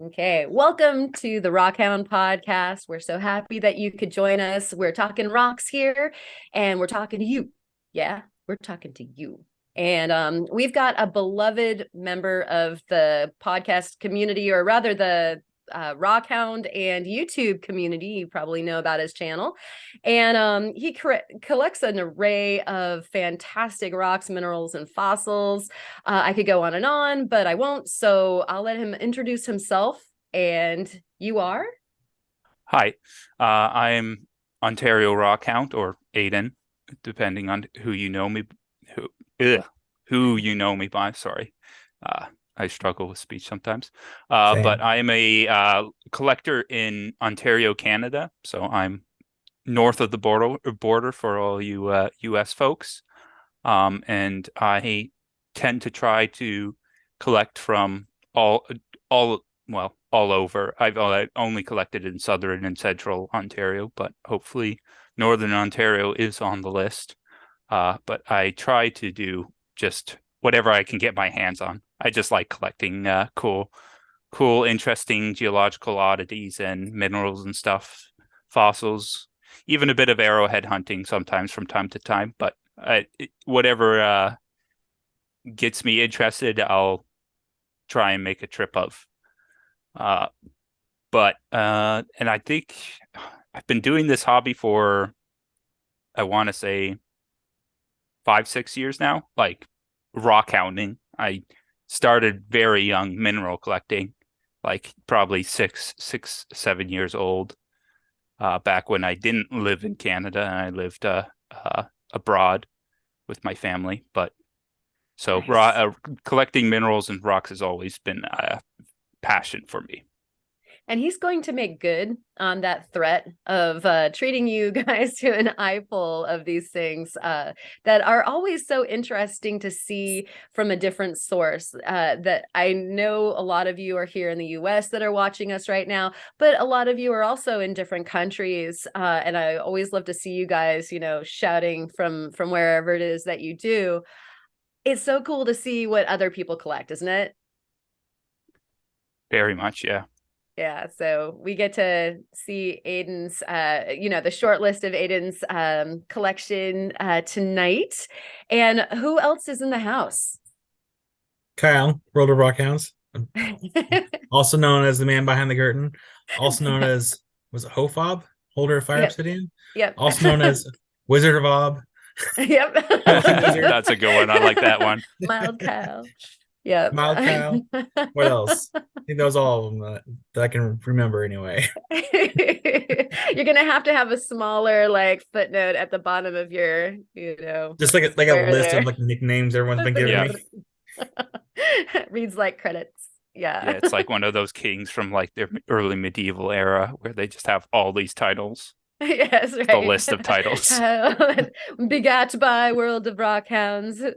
Okay, welcome to the Rockhound Podcast. We're so happy that you could join us. We're talking rocks here, and we're talking to you. Yeah, we're talking to you. And we've got a beloved member of the podcast community, or rather the Rockhound and YouTube community. You probably know about his channel. And he collects an array of fantastic rocks, minerals, and fossils. I could go on, but I won't. So I'll let him introduce himself. And you are? Hi, I am Ontario Rockhound or Aiden, depending on who you know me, who, who you know me by. Sorry, I struggle with speech sometimes. But Same. I am a collector in Ontario, Canada. So I'm north of the border for all you U.S. folks. And I tend to try to collect from all all over. I've only collected in southern and central Ontario, but hopefully northern Ontario is on the list. But I try to do just whatever I can get my hands on. I just like collecting cool, interesting geological oddities and minerals and stuff, fossils, even a bit of arrowhead hunting sometimes from time to time. But whatever gets me interested, I'll try and make a trip of. Uh, and I think I've been doing this hobby for, I want to say 5, 6 years now, like rock hounding. I started very young mineral collecting, like probably 7 years old, back when I didn't live in Canada and I lived abroad with my family. But so Nice. collecting minerals and rocks has always been a passion for me. And he's going to make good on that threat of treating you guys to an eyeful of these things that are always so interesting to see from a different source. That I know a lot of you are here in the US that are watching us right now, but a lot of you are also in different countries. And I always love to see you guys, shouting from wherever it is that you do. It's so cool to see what other people collect, isn't it? Very much, yeah. Yeah, so we get to see Aiden's, the short list of Aiden's collection tonight. And who else is in the house? Kyle, World of Rockhounds, also known as the man behind the curtain, also known as, was it Hofob, holder of Fire Yep, Obsidian, yep. also known as Wizard of Ob, Yep. Potion Wizard, That's a good one. I like that one. Mild Kyle. Yep. Mild Kyle. What else? I think that was all of them that I can remember anyway. You're gonna have to have a smaller like footnote at the bottom of your, Just like a square list of there. like nicknames everyone's been giving Yeah. me. Reads like credits. Yeah, Yeah. it's like one of those kings from like the early medieval era where they just have all these titles, Yes, the right. list of titles. Begat by World of Rockhounds.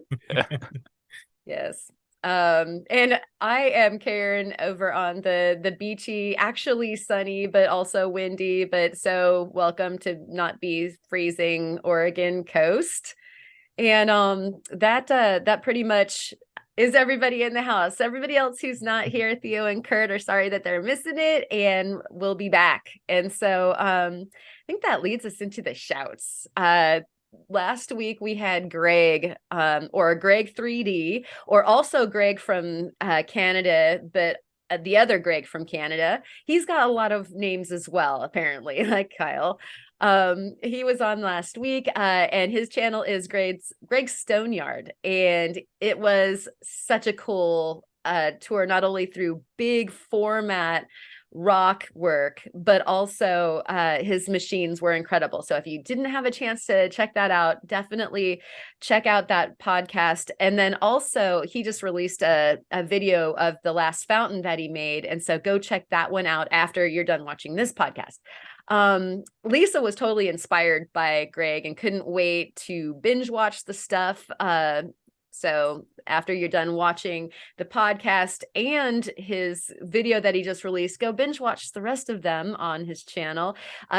Yes. And I am Karen over on the beachy, actually sunny, but also windy, but so welcome to not be freezing Oregon coast. And that pretty much is everybody in the house. Everybody else who's not here, Theo and Kurt, are sorry that they're missing it, and we'll be back. And so I think that leads us into the shouts. Last week we had Greg, or Greg 3D, or also Greg from Canada, but the other Greg from Canada. He's got a lot of names as well, apparently, like Kyle. He was on last week, and his channel is Greg's Stoneyard, and it was such a cool tour, not only through big format rock work, but also his machines were incredible. So if you didn't have a chance to check that out, definitely check out that podcast. And then also he just released a video of the last fountain that he made, and so go check that one out after you're done watching this podcast. Lisa was totally inspired by Greg and couldn't wait to binge watch the stuff. So after you're done watching the podcast and his video that he just released, go binge watch the rest of them on his channel.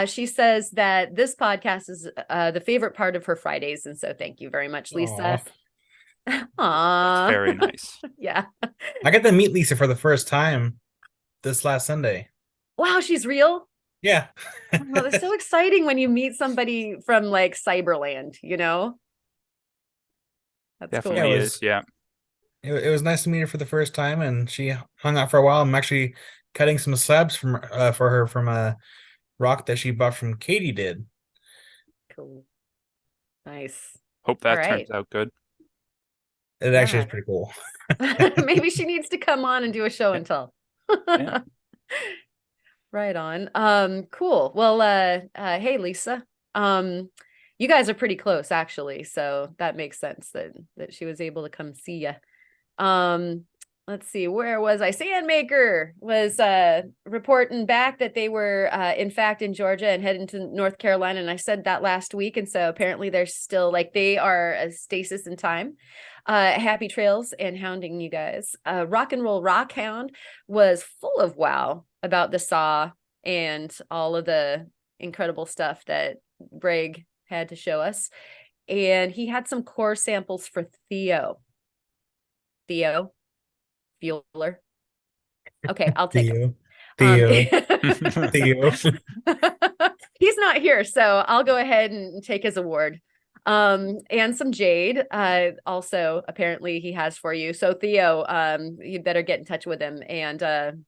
She says that this podcast is the favorite part of her Fridays. And so thank you very much, Lisa. That's Aww. very nice. Yeah. I got to meet Lisa for the first time this last Sunday. Wow, she's real. Yeah. Oh, it's so exciting when you meet somebody from like Cyberland, you know? That's Definitely cool. is. Yeah. It was nice to meet her for the first time, and she hung out for a while. I'm actually cutting some slabs for her from a rock that she bought from Katie did. Cool. Nice. Hope All that turns right. out good. It actually Yeah. is pretty cool. Maybe she needs to come on and do a show and tell. Yeah. Right on. Cool. Well, hey Lisa. You guys are pretty close actually, so that makes sense that she was able to come see you. Let's see, where was I? Sandmaker was reporting back that they were in fact in Georgia and heading to North Carolina, and I said that last week, and so apparently they're still like they are a stasis in time. Happy trails and hounding, you guys. Rock and Roll Rockhound was full of wow about the saw and all of the incredible stuff that Greg had to show us. And he had some core samples for Theo. Theo Bueller. Okay, I'll take him. Theo. Theo. He's not here, so I'll go ahead and take his award. And some jade also apparently he has for you. So Theo, you better get in touch with him. And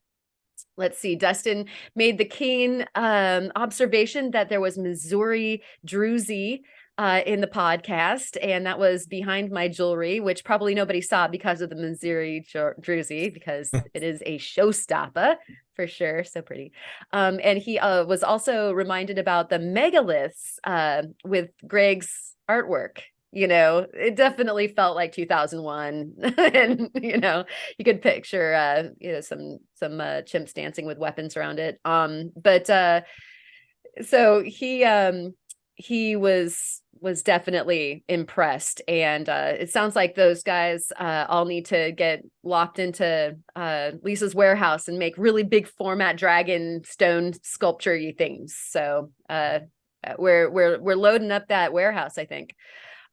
let's see, Dustin made the keen observation that there was Missouri Druzy in the podcast, and that was behind my jewelry, which probably nobody saw because of the Missouri Druzy, because it is a showstopper for sure. So pretty. And he was also reminded about the megaliths with Greg's artwork. You know, it definitely felt like 2001, and you could picture some chimps dancing with weapons around it. But so he was definitely impressed, and it sounds like those guys all need to get locked into Lisa's warehouse and make really big format dragon stone sculpture-y things. So we're loading up that warehouse, I think.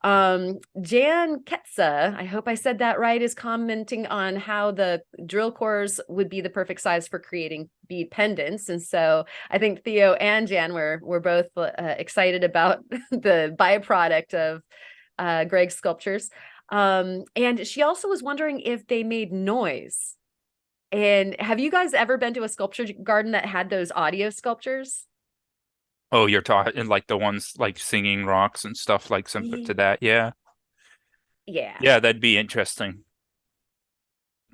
Jan Ketsa, I hope I said that right, is commenting on how the drill cores would be the perfect size for creating bead pendants. And so I think Theo and Jan were both excited about the byproduct of Greg's sculptures. And she also was wondering if they made noise. And have you guys ever been to a sculpture garden that had those audio sculptures? Oh, you're talking like the ones like singing rocks and stuff like similar to that. Yeah. Yeah. Yeah, that'd be interesting.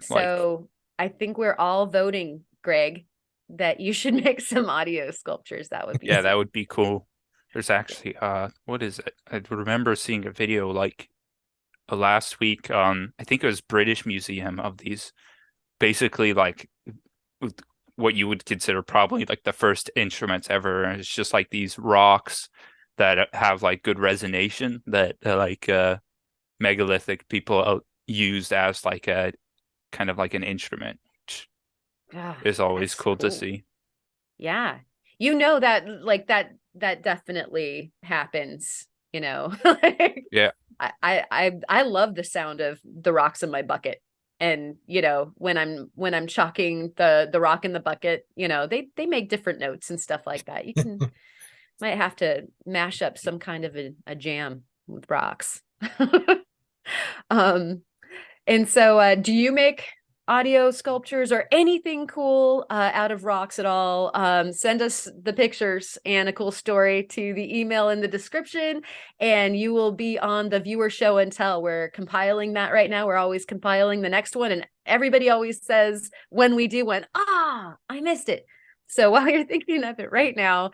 So I think we're all voting, Greg, that you should make some audio sculptures. That would be that would be cool. There's actually what is it? I remember seeing a video like last week on I think it was British Museum of these basically like what you would consider probably like the first instruments ever. And it's just like these rocks that have like good resonation that like megalithic people used as like a kind of like an instrument, which is always cool to see. Yeah. That like that definitely happens, Like, yeah. I love the sound of the rocks in my bucket. And when I'm chalking the rock in the bucket, they make different notes and stuff like that. You might have to mash up some kind of a jam with rocks. And so do you make audio sculptures or anything cool out of rocks at all? Send us the pictures and a cool story to the email in the description, and you will be on the viewer show and tell. We're compiling that right now. We're always compiling the next one, and everybody always says when we do one, I missed it. So while you're thinking of it right now,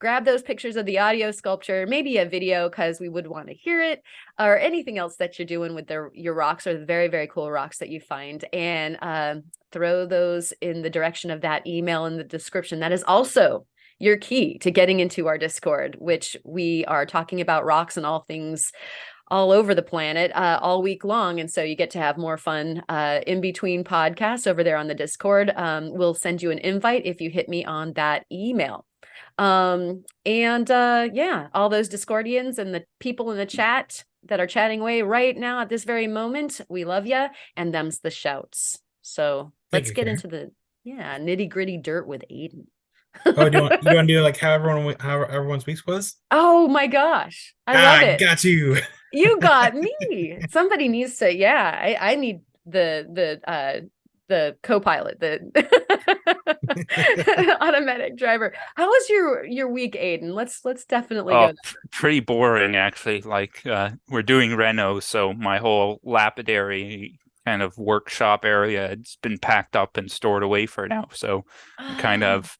grab those pictures of the audio sculpture, maybe a video because we would want to hear it, or anything else that you're doing with your rocks or the very, very cool rocks that you find, and throw those in the direction of that email in the description. That is also your key to getting into our Discord, which we are talking about rocks and all things all over the planet all week long. And so you get to have more fun in between podcasts over there on the Discord. We'll send you an invite if you hit me on that email. All those Discordians and the people in the chat that are chatting away right now at this very moment, we love you, and them's the shouts. So let's get into Yeah, nitty gritty dirt with Aiden. Oh, you want to do like how everyone's week was? Oh my gosh. I love Ah, it. got you. You got me. Somebody needs to, yeah. I need the co-pilot, the automatic driver. How was your week, Aiden? Let's definitely go. Pretty boring actually. Like we're doing reno, so my whole lapidary kind of workshop area it's been packed up and stored away for now. So I'm kind of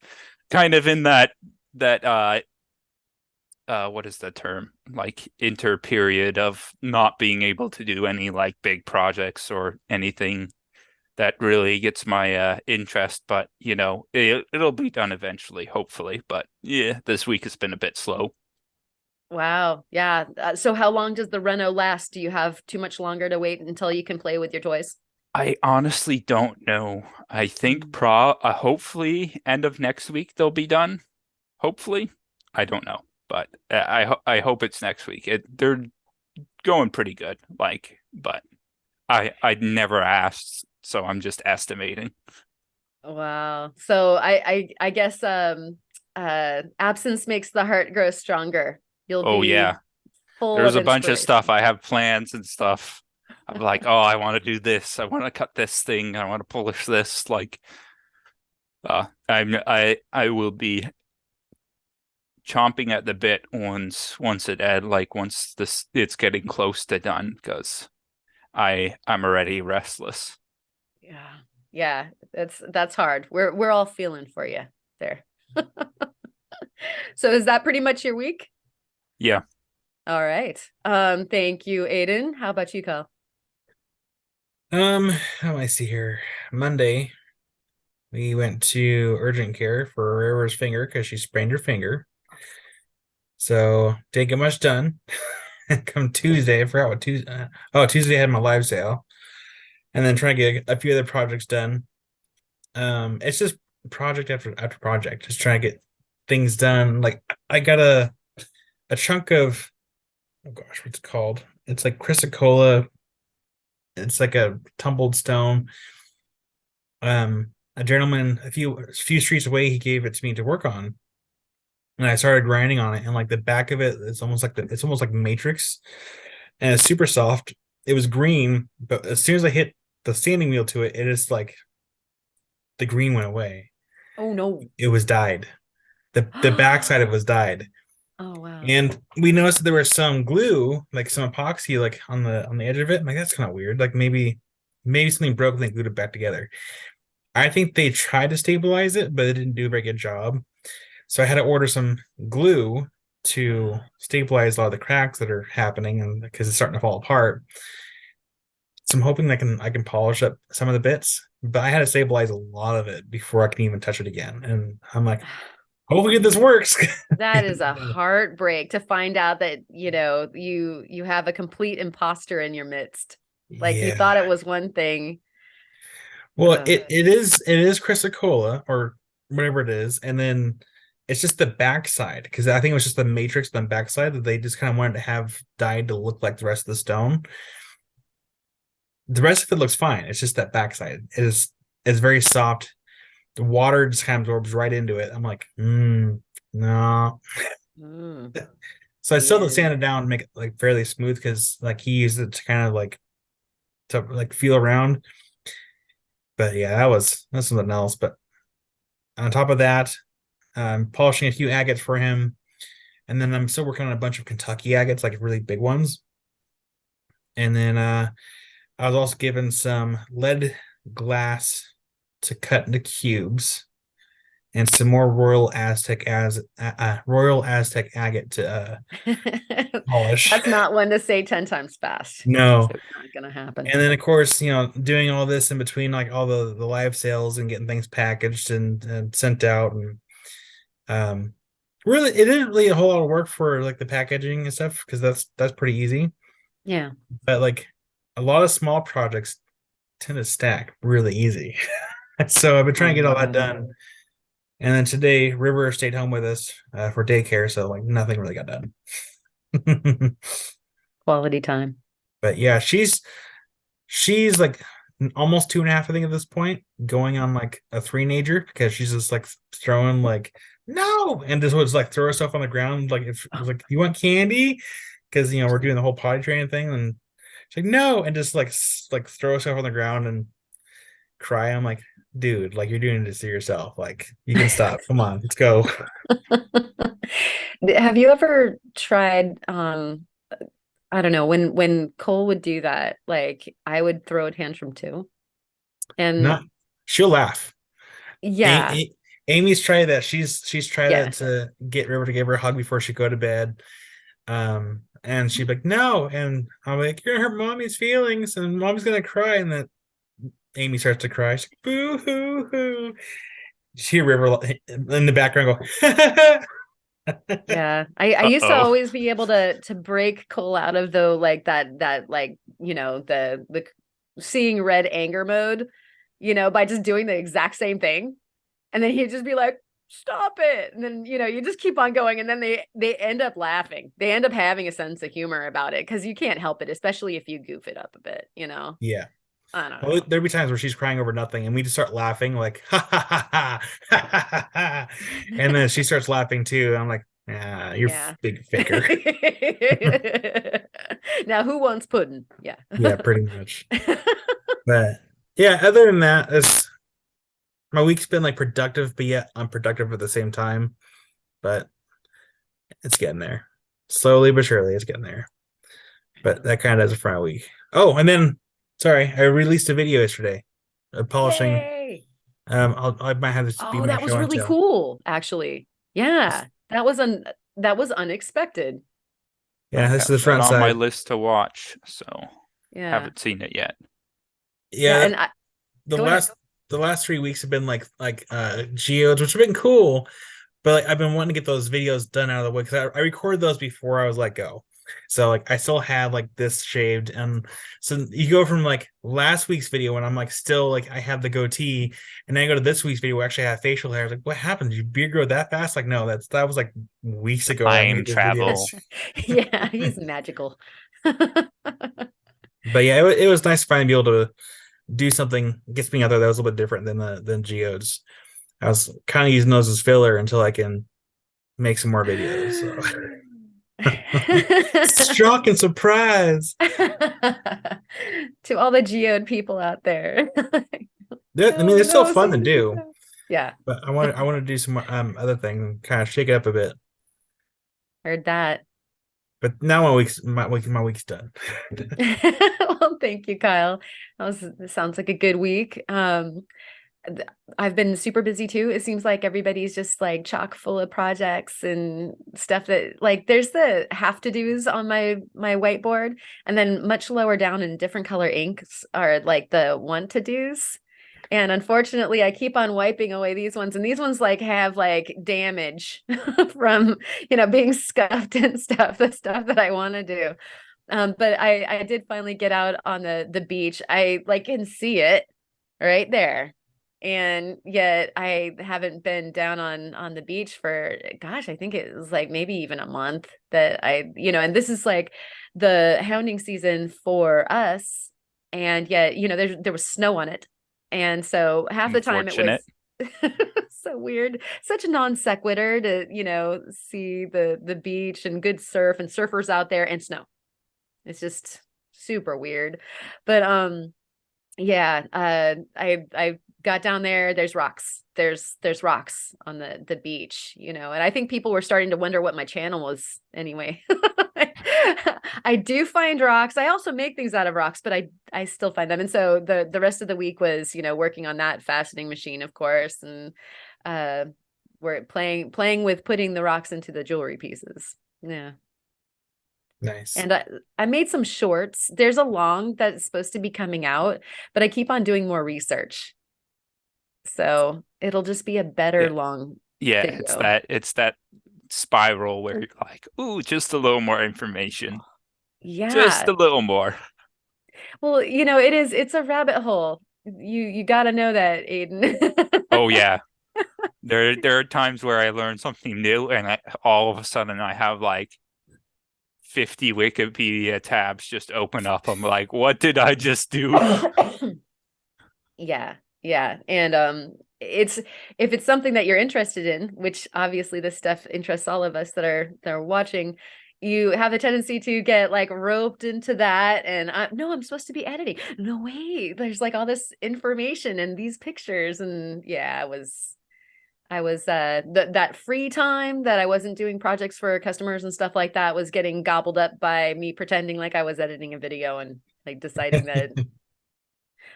in that what is the term? Like inter period of not being able to do any like big projects or anything that really gets my interest, but it'll be done eventually, hopefully. But yeah, this week has been a bit slow. Wow. Yeah. So how long does the reno last? Do you have too much longer to wait until you can play with your toys? I honestly don't know. I think hopefully end of next week they'll be done. Hopefully. I don't know, but I hope it's next week. They're going pretty good. Like, but I'd never asked, so I'm just estimating. Wow. So I guess absence makes the heart grow stronger. You'll Oh be yeah. full There's of a bunch of stuff. inspiration. I have plans and stuff. I'm like, oh, I want to do this. I want to cut this thing. I want to polish this. Like, I will be chomping at the bit once this it's getting close to done because I'm already restless. Yeah. Yeah. That's hard. We're all feeling for you there. So is that pretty much your week? Yeah. All right. Thank you, Aiden. How about you, Kyle? How do I see here? Monday, we went to urgent care for River's finger because she sprained her finger. So didn't get much done. Come Tuesday, I forgot what Tuesday. Tuesday I had my live sale, and then trying to get a few other projects done. It's just project after project, just trying to get things done. Like I got a chunk of, oh gosh, what's it called? It's like chrysocolla. It's like a tumbled stone. A gentleman a few streets away, he gave it to me to work on, and I started grinding on it. And like the back of it, it's almost like matrix, and it's super soft. It was green, but as soon as I hit the sanding wheel to it, it is like the green went away. Oh no. It was dyed. The backside of it was dyed. Oh wow. And we noticed that there was some glue, like some epoxy, like on the edge of it. I'm like, that's kind of weird. Like maybe something broke and they glued it back together. I think they tried to stabilize it, but it didn't do a very good job. So I had to order some glue to stabilize a lot of the cracks that are happening, and because it's starting to fall apart. So I'm hoping I can polish up some of the bits, but I had to stabilize a lot of it before I can even touch it again. And I'm like, hopefully this works. That is a heartbreak to find out that, you have a complete imposter in your midst. Like you thought it was one thing. Well, it is chrysocolla or whatever it is, and then it's just the backside because I think it was just the matrix on the backside that they just kind of wanted to have dyed to look like the rest of the stone. The rest of it looks fine. It's just that backside is very soft. The water just kind of absorbs right into it. I'm like, no. So I still sand it down and make it like fairly smooth because like he used it to kind of like feel around. But yeah, that's something else. But on top of that, I'm polishing a few agates for him, and then I'm still working on a bunch of Kentucky agates, like really big ones. And then I was also given some lead glass to cut into cubes, and some more Royal Aztec agate to polish. That's not one to say 10 times fast. No, it's not gonna happen. And then of course, doing all this in between like all the live sales and getting things packaged and sent out, and really it isn't really a whole lot of work for like the packaging and stuff because that's pretty easy. Yeah. But like a lot of small projects tend to stack really easy. So I've been trying to get all that done. And then today River stayed home with us for daycare, so like nothing really got done. Quality time. But yeah, she's like almost 2.5, I think, at this point, going on like a 3-nager because she's just like throwing like no, and just was like throw herself on the ground like if it was like you want candy because we're doing the whole potty training thing, and she's like no, and just like throw herself on the ground and cry. I'm like, dude, like you're doing this to yourself. Like you can stop. Come on, let's go. Have you ever tried I don't know, when Cole would do that, like I would throw a tantrum too. And She'll laugh. yeah. Amy's tried that. She's tried Yeah. that to get River to give her a hug before she go to bed. And she'd be like, no. And I'm like, you're gonna hurt mommy's feelings and mommy's gonna cry. And then Amy starts to cry. She's like, boo hoo hoo. She hear River in the background go, Yeah. I used to always be able to break Cole out of like that like, the seeing red anger mode, by just doing the exact same thing. And then he'd just be like, stop it. And then, you just keep on going. And then they end up laughing. They end up having a sense of humor about it because you can't help it, especially if you goof it up a bit, Yeah. I don't know. Well, there'll be times where she's crying over nothing and we just start laughing like, ha ha ha ha, ha ha ha. And then she starts laughing too. I'm like, you're big faker. Now, who wants pudding? Yeah. Yeah, pretty much. But yeah, other than that, my week's been like productive, but yet unproductive at the same time. But it's getting there. Slowly but surely, it's getting there. But that kind of does it for my week. Oh, and then, sorry, I released a video yesterday of polishing. Yay! I might have this. Oh, that was really cool, actually. Yeah, that was unexpected. Yeah, this is the front side on my list to watch. So yeah, haven't seen it yet. Yeah, and the last 3 weeks have been like geodes, which have been cool, but like I've been wanting to get those videos done out of the way because I recorded those before I was let go. So like I still had like this shaved, and so you go from like last week's video when I'm like still like I have the goatee, and then I go to this week's video where I actually have facial hair. I was like, what happened? Did your beard grow that fast? Like, no, that was like weeks ago. Time travel. Yeah, he's magical. But yeah, it was nice to finally be able to do something gets me out there that was a little bit different than geodes. I was kind of using those as filler until I can make some more videos. So. Shock and surprise to all the geode people out there. It's still fun to do. Yeah, but I want to do some other thing, kind of shake it up a bit. Heard that. But now my week's done. Well, thank you, Kyle. That sounds like a good week. I've been super busy too. It seems like everybody's just like chock full of projects and stuff that like there's the have to do's on my whiteboard, and then much lower down in different color inks are like the want to do's. And unfortunately, I keep on wiping away these ones, and these ones like have like damage from being scuffed and stuff, the stuff that I want to do. But I did finally get out on the beach. I like can see it right there. And yet I haven't been down on the beach for, gosh, I think it was like maybe even a month that and this is like the hounding season for us. And yet, there was snow on it. And so half the time it was so weird, such a non sequitur to, see the beach and good surf and surfers out there and snow. It's just super weird. But, yeah, I got down there. There's rocks. There's rocks on the beach, and I think people were starting to wonder what my channel was anyway. I do find rocks. I also make things out of rocks, but I still find them. And so the rest of the week was, working on that faceting machine, of course. And we're playing with putting the rocks into the jewelry pieces. Yeah. Nice. And I made some shorts. There's a long that's supposed to be coming out, but I keep on doing more research. So it'll just be a better long video. It's that spiral where you're like, ooh, just a little more information. Yeah. Just a little more. Well, it's a rabbit hole. You got to know that, Aiden. Oh yeah. There are times where I learn something new and all of a sudden I have like 50 Wikipedia tabs just open up. I'm like, what did I just do? Yeah. Yeah. And it's if it's something that you're interested in, which obviously this stuff interests all of us that are watching, you have a tendency to get like roped into that. And no, I'm supposed to be editing. No way. There's like all this information and these pictures. And yeah, I was that free time that I wasn't doing projects for customers and stuff like that was getting gobbled up by me pretending like I was editing a video and like deciding that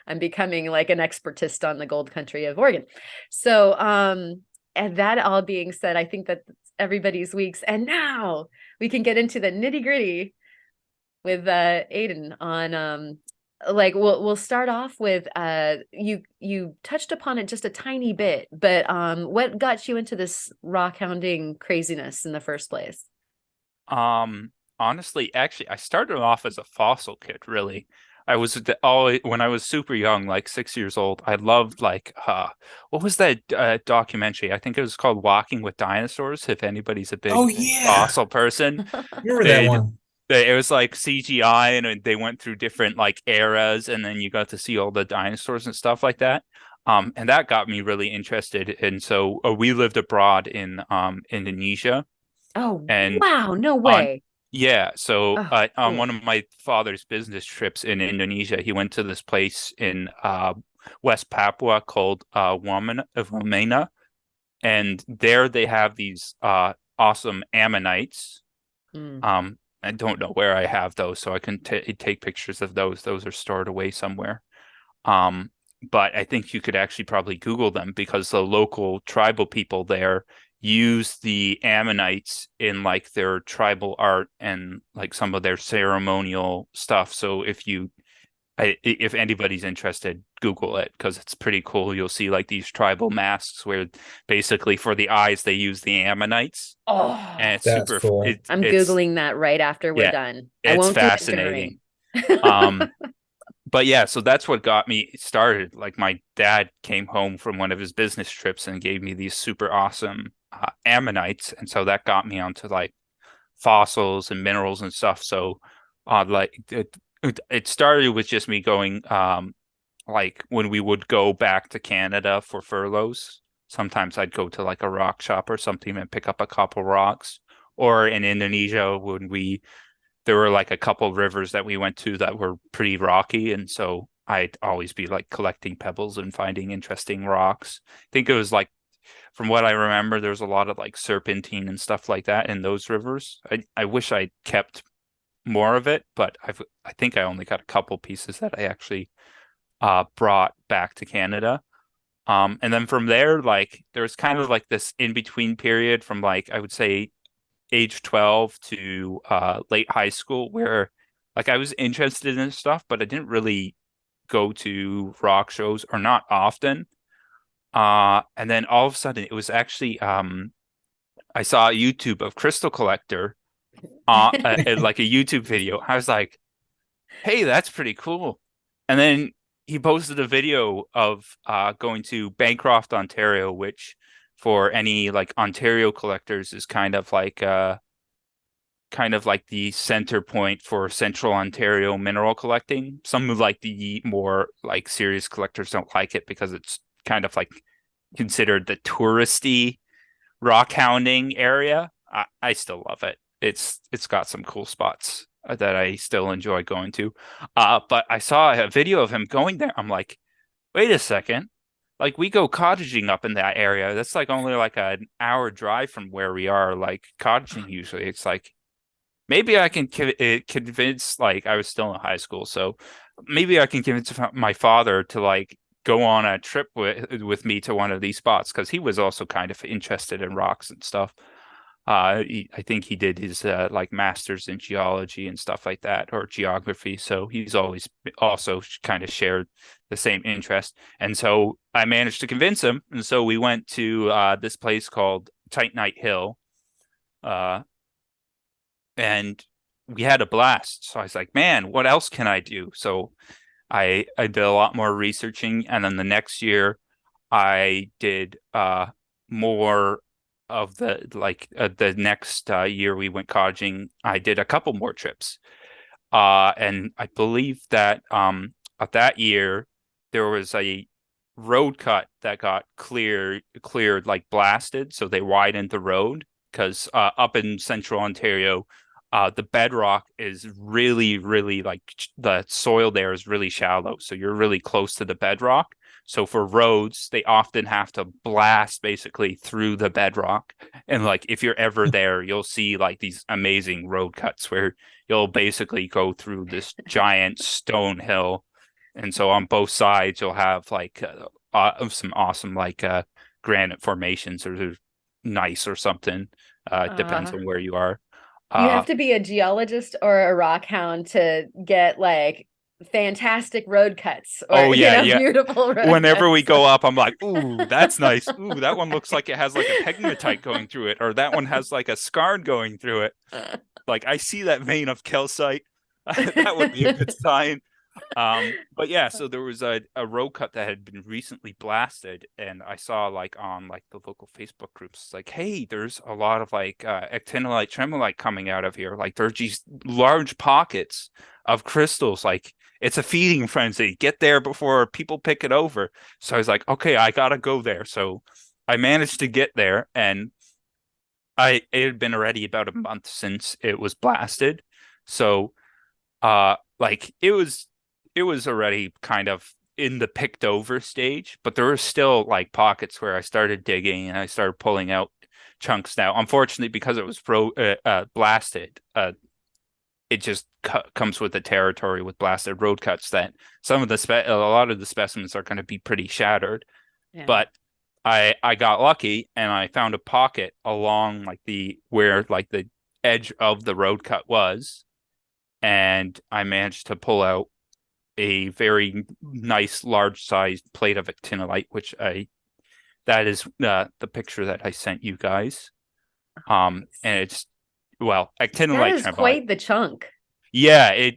I'm becoming like an expertist on the gold country of Oregon. So, and that all being said, I think that's everybody's weeks. And now we can get into the nitty gritty with Aiden on like we'll start off with you touched upon it just a tiny bit, but what got you into this rock hounding craziness in the first place? Honestly, actually, I started off as a fossil kid, really. I was always when I was super young, like 6 years old, I loved like what was that documentary? I think it was called Walking with Dinosaurs, if anybody's a Oh big yeah, fossil person. remember that They one? it was like CGI and they went through different like eras and then you got to see all the dinosaurs and stuff like that. And that got me really interested. And so we lived abroad in Indonesia Oh, and wow, no on way. yeah, so Oh, on cool. one of my father's business trips in Indonesia, he went to this place in West Papua called Wamena, and there they have these awesome ammonites. Mm. I don't know where I have those, so I can take pictures of those. Those are stored away somewhere. Um, but I think you could actually probably Google them because the local tribal people there use the ammonites in like their tribal art and like some of their ceremonial stuff. So if anybody's interested, Google it because it's pretty cool. You'll see like these tribal masks where basically for the eyes they use the ammonites, and Oh, it's That's super. cool. I'm It's Googling that right after we're yeah, done. I it's won't do it during. fascinating. Um, but yeah, so that's what got me started. Like my dad came home from one of his business trips and gave me these super awesome ammonites, and so that got me onto like fossils and minerals and stuff. So, like it started with just me going, like when we would go back to Canada for furloughs. Sometimes I'd go to like a rock shop or something and pick up a couple rocks. Or in Indonesia, when there were like a couple rivers that we went to that were pretty rocky, and so I'd always be like collecting pebbles and finding interesting rocks. I think it was like from what I remember, there was a lot of like serpentine and stuff like that in those rivers. I wish I kept more of it, but I think I only got a couple pieces that I actually brought back to Canada. And then from there, like there was kind of like this in between period from like I would say age 12 to late high school where like I was interested in stuff, but I didn't really go to rock shows or not often. And then all of a sudden it was actually I saw a YouTube of Crystal Collector like a YouTube video. I was like, hey, that's pretty cool. And then he posted a video of going to Bancroft, Ontario, which for any like Ontario collectors is kind of like the center point for Central Ontario mineral collecting. Some of like the more like serious collectors don't like it because it's kind of like considered the touristy rock hounding area. I still love it. It's got some cool spots that I still enjoy going to. But I saw a video of him going there. I'm like, wait a second. Like we go cottaging up in that area. That's like only like an hour drive from where we are. Like cottaging usually, it's like maybe I can convince. Like I was still in high school, so maybe I can convince my father to like go on a trip with me to one of these spots because he was also kind of interested in rocks and stuff. I think he did his like masters in geology and stuff like that, or geography. So he's always also kind of shared the same interest. And so I managed to convince him. And so we went to this place called Tight Night Hill, uh, and we had a blast. So I was like, man, what else can I do? So I did a lot more researching, and then the next year I did more of the next year we went cottaging. I did a couple more trips, and I believe that that year there was road cut that got cleared, like blasted, so they widened the road because up in central Ontario, the bedrock is really, really like the soil there is really shallow, so you're really close to the bedrock. So for roads, they often have to blast basically through the bedrock. And like if you're ever there, you'll see like these amazing road cuts where you'll basically go through this giant stone hill. And so on both sides, you'll have like some awesome like granite formations or nice or something. Depends on where you are. You have to be a geologist or a rock hound to get like fantastic road cuts or oh yeah, yeah. beautiful road Whenever cuts. we go up, I'm like, ooh, that's nice. Ooh, that one looks like it has like a pegmatite going through it, or that one has like a scarn going through it. Like I see that vein of calcite. That would be a good sign. But yeah, so there was a road cut that had been recently blasted, and I saw like on like the local Facebook groups, like, hey, there's a lot of like actinolite, tremolite coming out of here. Like there's these large pockets of crystals. Like it's a feeding frenzy. Get there before people pick it over. So I was like, okay, I gotta go there. So I managed to get there, and it had been already about a month since it was blasted. So like it was already kind of in the picked over stage, but there were still like pockets where I started digging and I started pulling out chunks. Now, unfortunately, because it was blasted, it just comes with the territory with blasted road cuts that some of a lot of the specimens are going to be pretty shattered. Yeah. But I got lucky and I found a pocket along like where like the edge of the road cut was, and I managed to pull out a very nice large sized plate of actinolite, that is the picture that I sent you guys. And it's actinolite That is tremolite. quite the chunk. Yeah,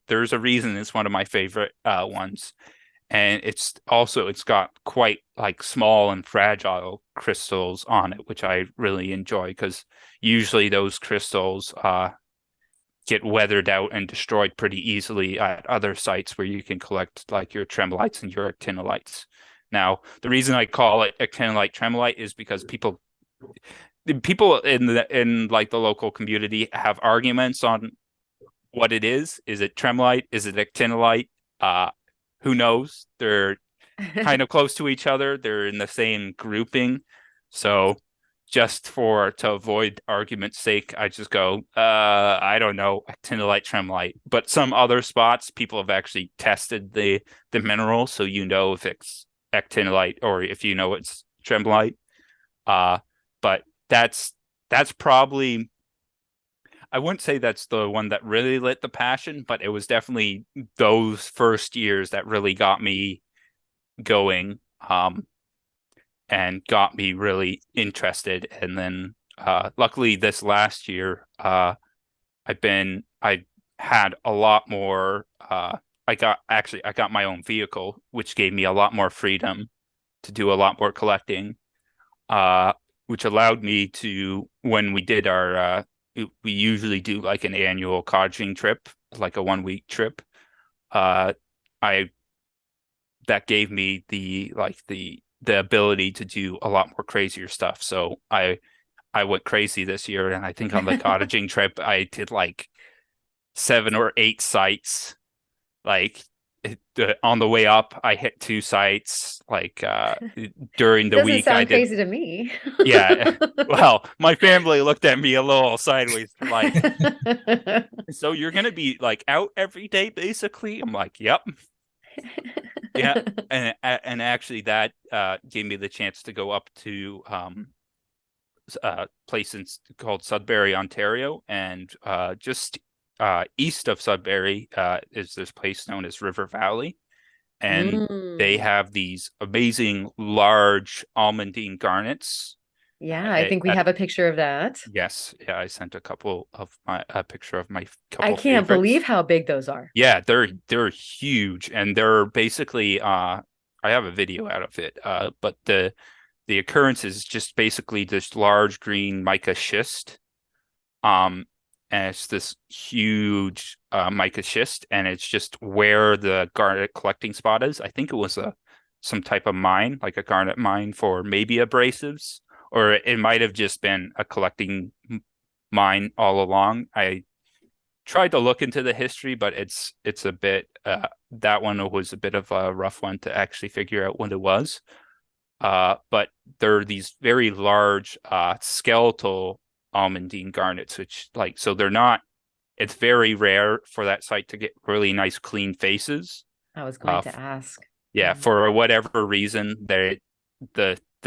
there's a reason it's one of my favorite ones. And it's got quite like small and fragile crystals on it, which I really enjoy because usually those crystals get weathered out and destroyed pretty easily at other sites where you can collect like your tremolites and your actinolites. Now, the reason I call it actinolite tremolite is because people in like the local community have arguments on what it is. Is it tremolite? Is it actinolite? Who knows? They're kind of close to each other. They're in the same grouping. So just to avoid argument's sake, I just go, I don't know, actinolite, tremolite. But some other spots, people have actually tested the mineral, so you know if it's actinolite or if you know it's tremolite. But that's probably, I wouldn't say that's the one that really lit the passion, but it was definitely those first years that really got me going. And got me really interested. And then luckily this last year, I had a lot more I got my own vehicle, which gave me a lot more freedom to do a lot more collecting, which allowed me to, when we did we usually do like an annual cottaging trip, like a 1 week trip. That gave me the ability to do a lot more crazier stuff. So I went crazy this year, and I think on the cottaging trip I did like 7 or 8 sites. Like on the way up, I hit 2 sites. Like during the Doesn't week, sound I did. Crazy to me. Yeah. Well, my family looked at me a little sideways, like, so you're gonna be like out every day, basically? I'm like, yep. Yeah, and actually that gave me the chance to go up to a place called Sudbury, Ontario, and just east of Sudbury is this place known as River Valley, and they have these amazing large almandine garnets. Yeah, I think we have a picture of that. Yes, yeah, I sent a picture of my couple. I can't believe how big those are. Yeah, they're huge, and they're basically I have a video out of it, but the occurrence is just basically this large green mica schist, and it's this huge mica schist, and it's just where the garnet collecting spot is. I think it was some type of mine, like a garnet mine for maybe abrasives, or it might have just been a collecting mine all along. I tried to look into the history, but it's a bit that one was a bit of a rough one to actually figure out what it was. But there are these very large skeletal almandine garnets, which so they're not. It's very rare for that site to get really nice clean faces. I was going to ask. Yeah, for whatever reason, the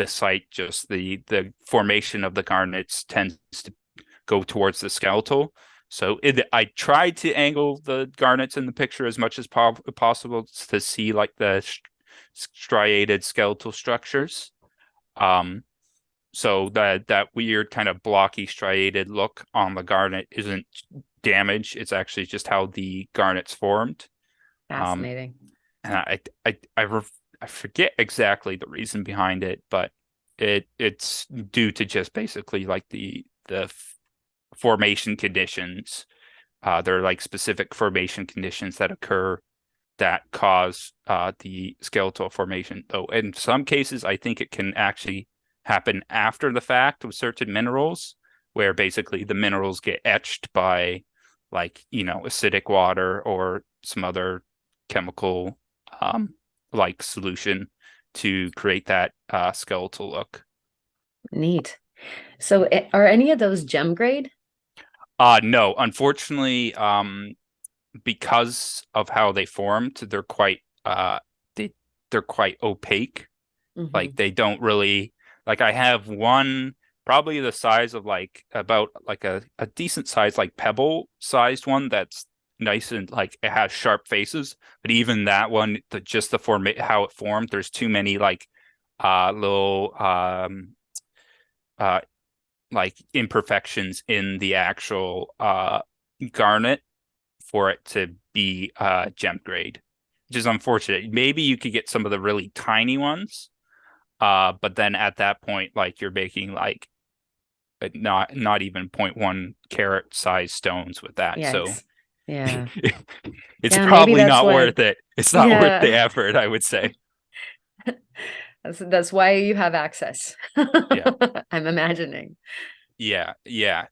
site, just the formation of the garnets tends to go towards the skeletal. So I tried to angle the garnets in the picture as much as possible to see like the striated skeletal structures. So that weird kind of blocky striated look on the garnet isn't damage. It's actually just how the garnet's formed. Fascinating. And I forget exactly the reason behind it, but it's due to just basically like the formation conditions. There are like specific formation conditions that occur that cause the skeletal formation. Though in some cases, I think it can actually happen after the fact with certain minerals, where basically the minerals get etched by acidic water or some other chemical like solution to create that skeletal look. Neat. So are any of those gem grade? No, unfortunately, because of how they formed, they're quite they're quite opaque. Mm-hmm. Like they don't really I have one probably the size of about a decent size pebble sized one that's nice and it has sharp faces, but even that one, just the form how it formed, there's too many little imperfections in the actual garnet for it to be gem grade, which is unfortunate. Maybe you could get some of the really tiny ones, but then at that point, you're making not even 0.1 carat size stones with that. Yikes. So yeah, it's probably not why... worth it. It's not worth the effort, I would say. That's why you have access. Yeah. I'm imagining. Yeah.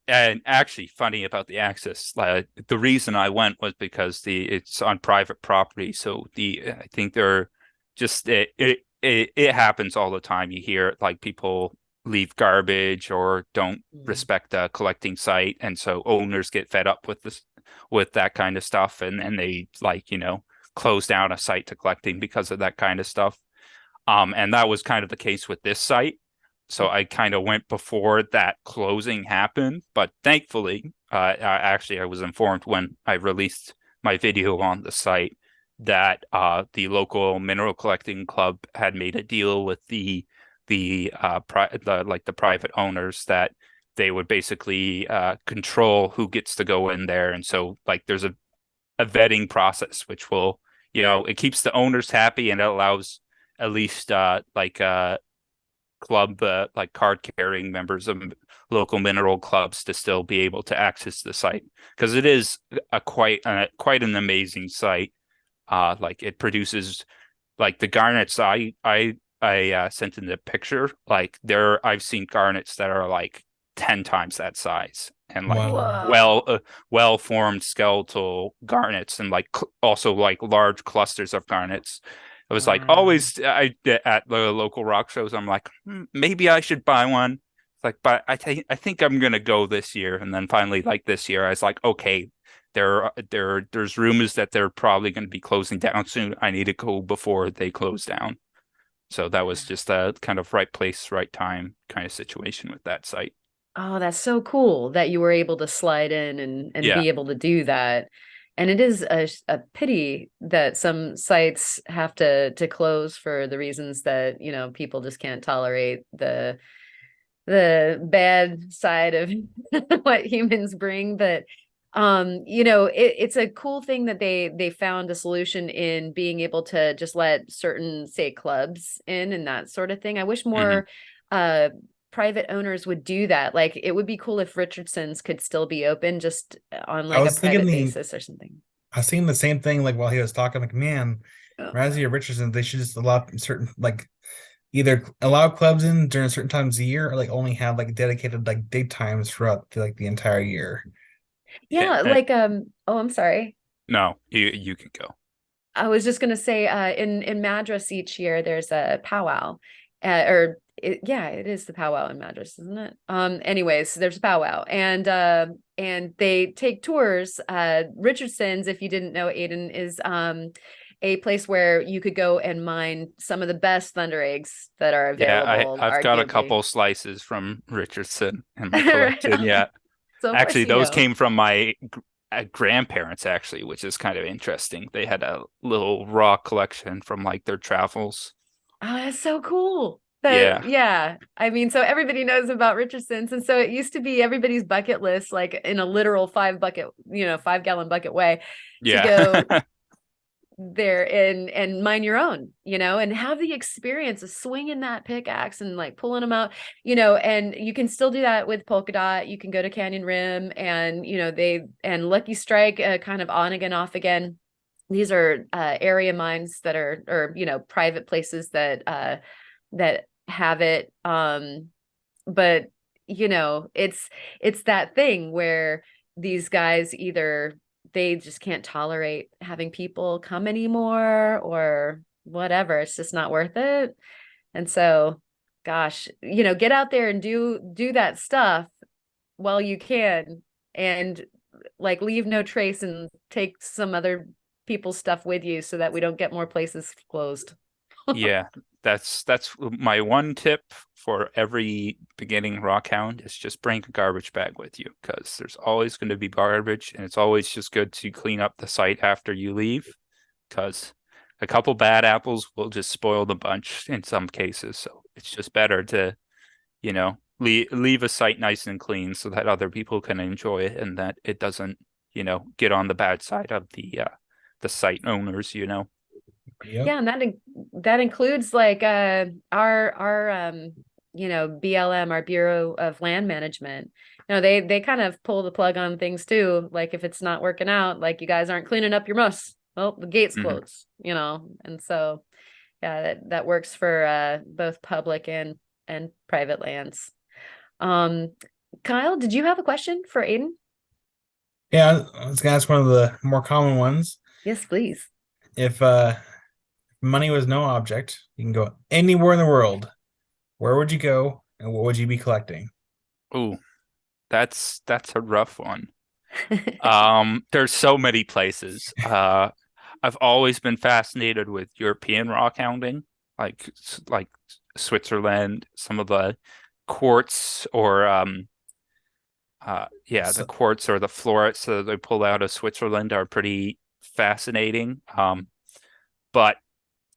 And actually, funny about the access, the reason I went was because it's on private property. So I think they're just it happens all the time. You hear people leave garbage or don't respect the collecting site, and so owners get fed up with that kind of stuff, and they close down a site to collecting because of that kind of stuff. And that was kind of the case with this site. So I kind of went before that closing happened, but thankfully, I was informed when I released my video on the site that the local mineral collecting club had made a deal with the private owners that they would basically control who gets to go in there, and so there's a vetting process which will it keeps the owners happy, and it allows at least club card carrying members of local mineral clubs to still be able to access the site, because it is quite an amazing site. It produces the garnets I sent in the picture. I've seen garnets that are 10 times that size, and well formed skeletal garnets, and also large clusters of garnets. It was always at the local rock shows, I'm maybe I should buy one. It's but I think I'm gonna go this year. And then finally, this year, I was okay, there's rumors that they're probably going to be closing down soon. I need to go before they close down. So that was just a kind of right place, right time kind of situation with that site. Oh, that's so cool that you were able to slide in and be able to do that. And it is a pity that some sites have to close for the reasons that, people just can't tolerate the bad side of what humans bring. But, it's a cool thing that they found a solution in being able to just let certain, say, clubs in and that sort of thing. I wish more private owners would do that. Like it would be cool if Richardson's could still be open just on I like a was thinking private basis or something. I seen the same thing like while he was talking, like, man, Oh. Razzie or Richardson, they should just allow certain, like, either allow clubs in during certain times of the year or like only have like dedicated like date times throughout the entire year. Yeah, like oh, I'm sorry. No, you can go. I was just gonna say, in Madras each year there's a powwow, it is the powwow in Madras, isn't it? Anyways, there's a powwow, and they take tours. Richardson's, if you didn't know, Aiden, is a place where you could go and mine some of the best thunder eggs that are available. I've got a arguably. couple slices from Richardson in my collection. Yeah, So actually, those came from my grandparents, actually, which is kind of interesting. They had a little raw collection from like their travels. Oh, that's so cool. Yeah. I mean, so everybody knows about Richardson's. And so it used to be everybody's bucket list, like in a literal 5-gallon bucket way to go there and mine your own, and have the experience of swinging that pickaxe and like pulling them out, and you can still do that with Polka Dot. You can go to Canyon Rim and, and Lucky Strike, kind of on again, off again. These are area mines that are, or, private places that have it. But it's that thing where these guys either they just can't tolerate having people come anymore or whatever. It's just not worth it. And so, gosh, get out there and do that stuff while you can, and like leave no trace and take some other people's stuff with you so that we don't get more places closed. Yeah, that's my one tip for every beginning rockhound is just bring a garbage bag with you, because there's always going to be garbage, and it's always just good to clean up the site after you leave, because a couple bad apples will just spoil the bunch in some cases. So it's just better to, leave a site nice and clean so that other people can enjoy it and that it doesn't, get on the bad side of the site owners. Yep. Yeah, and that includes like our BLM, our Bureau of Land Management. They kind of pull the plug on things too. Like if it's not working out, like you guys aren't cleaning up your muss, well, the gate's closed, and so yeah, that works for both public and private lands. Kyle, did you have a question for Aiden? Yeah, I was gonna ask one of the more common ones. Yes, please. If money was no object, you can go anywhere in the world, where would you go and what would you be collecting? Oh, that's a rough one. There's so many places. I've always been fascinated with European rock hounding, like Switzerland, some of the quartz or the quartz or the florets that they pull out of Switzerland are pretty fascinating. But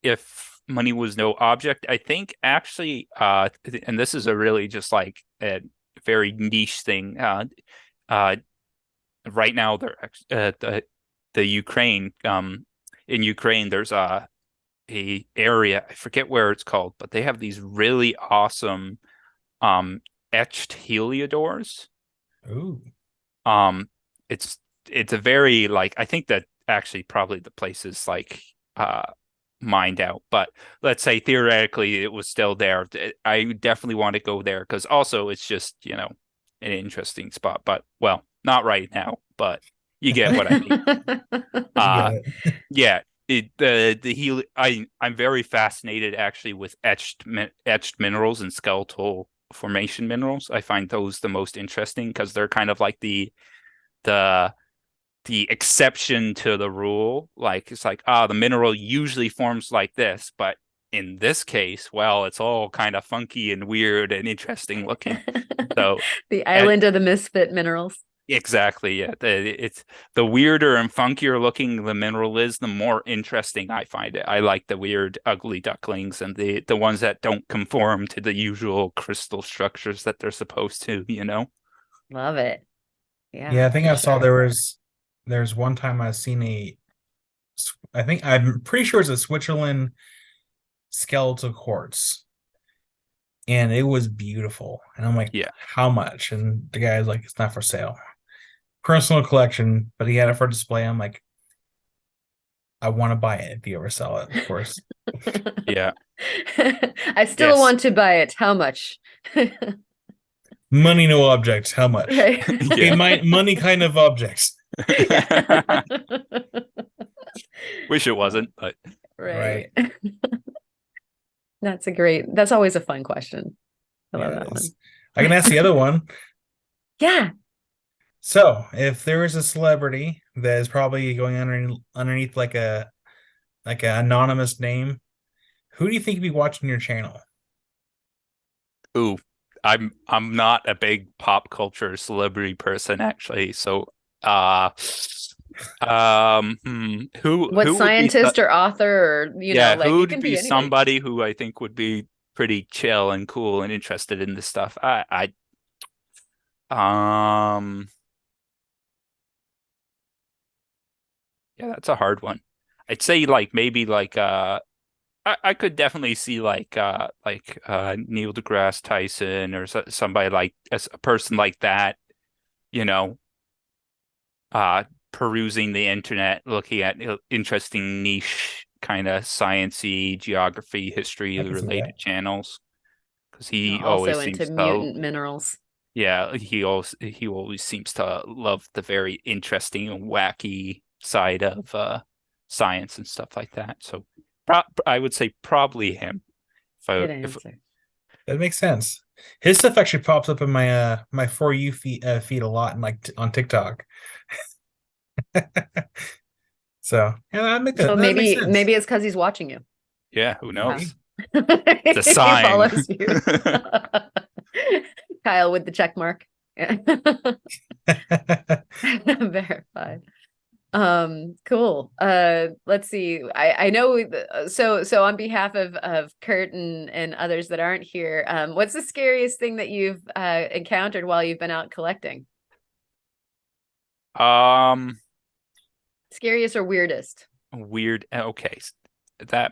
if money was no object, I think actually, and this is a really just like a very niche thing. Right now, the Ukraine, in Ukraine, there's a area, I forget where it's called, but they have these really awesome etched heliodors. Ooh. It's a very like, I think that actually probably the place is like mined out, but let's say theoretically it was still there. I definitely want to go there because also it's just an interesting spot, but well, not right now, but you get what I mean. Yeah, I'm very fascinated actually with etched minerals and skeletal formation minerals. I find those the most interesting because they're kind of like the exception to the rule. Like it's like, the mineral usually forms like this, but in this case, well, it's all kind of funky and weird and interesting looking. So the island of the misfit minerals. Exactly. Yeah. It's the weirder and funkier looking the mineral is, the more interesting I find it. I like the weird, ugly ducklings and the ones that don't conform to the usual crystal structures that they're supposed to, Love it. Yeah. Yeah, I think I saw there's one time I've seen I'm pretty sure it's a Switzerland skeletal quartz. and it was beautiful. And I'm like, Yeah. how much? And the guy's like, it's not for sale. Personal collection, but he had it for display. I'm like, I want to buy it if you ever sell it, of course. Yeah. I still Yes. want to buy it. How much? Money, no object. How much? Right. Yeah. Money kind of objects. Wish it wasn't, but Right. That's always a fun question. I love Yeah, that one. I can ask the other one. Yeah. So, if there is a celebrity that is probably going underneath like an anonymous name, who do you think would be watching your channel? ooh, I'm not a big pop culture celebrity person actually. So who What would be scientist or author, or like who it would can be be anything. somebody who I think would be pretty chill and cool and interested in this stuff? Yeah, that's a hard one. I'd say like maybe like I could definitely see like Neil deGrasse Tyson or somebody like a person like that, you know, uh perusing the internet, looking at interesting niche kind of sciencey, geography, history I can see related that. channels because he always Also into seems to mutant minerals. yeah, he always seems to love the very interesting and wacky side of science and stuff like that. So I would say probably him. Good If answer. That makes sense. His stuff actually pops up in my my For You feed a lot, and like on TikTok. So yeah, that makes Well, that makes maybe sense. it's because he's watching you. yeah, who knows? It's a sign. He follows you. Kyle with the check mark. Verified. Cool. Let's see. I know so on behalf of Kurt and others that aren't here, what's the scariest thing that you've encountered while you've been out collecting? Scariest or weirdest? Weird. Okay, that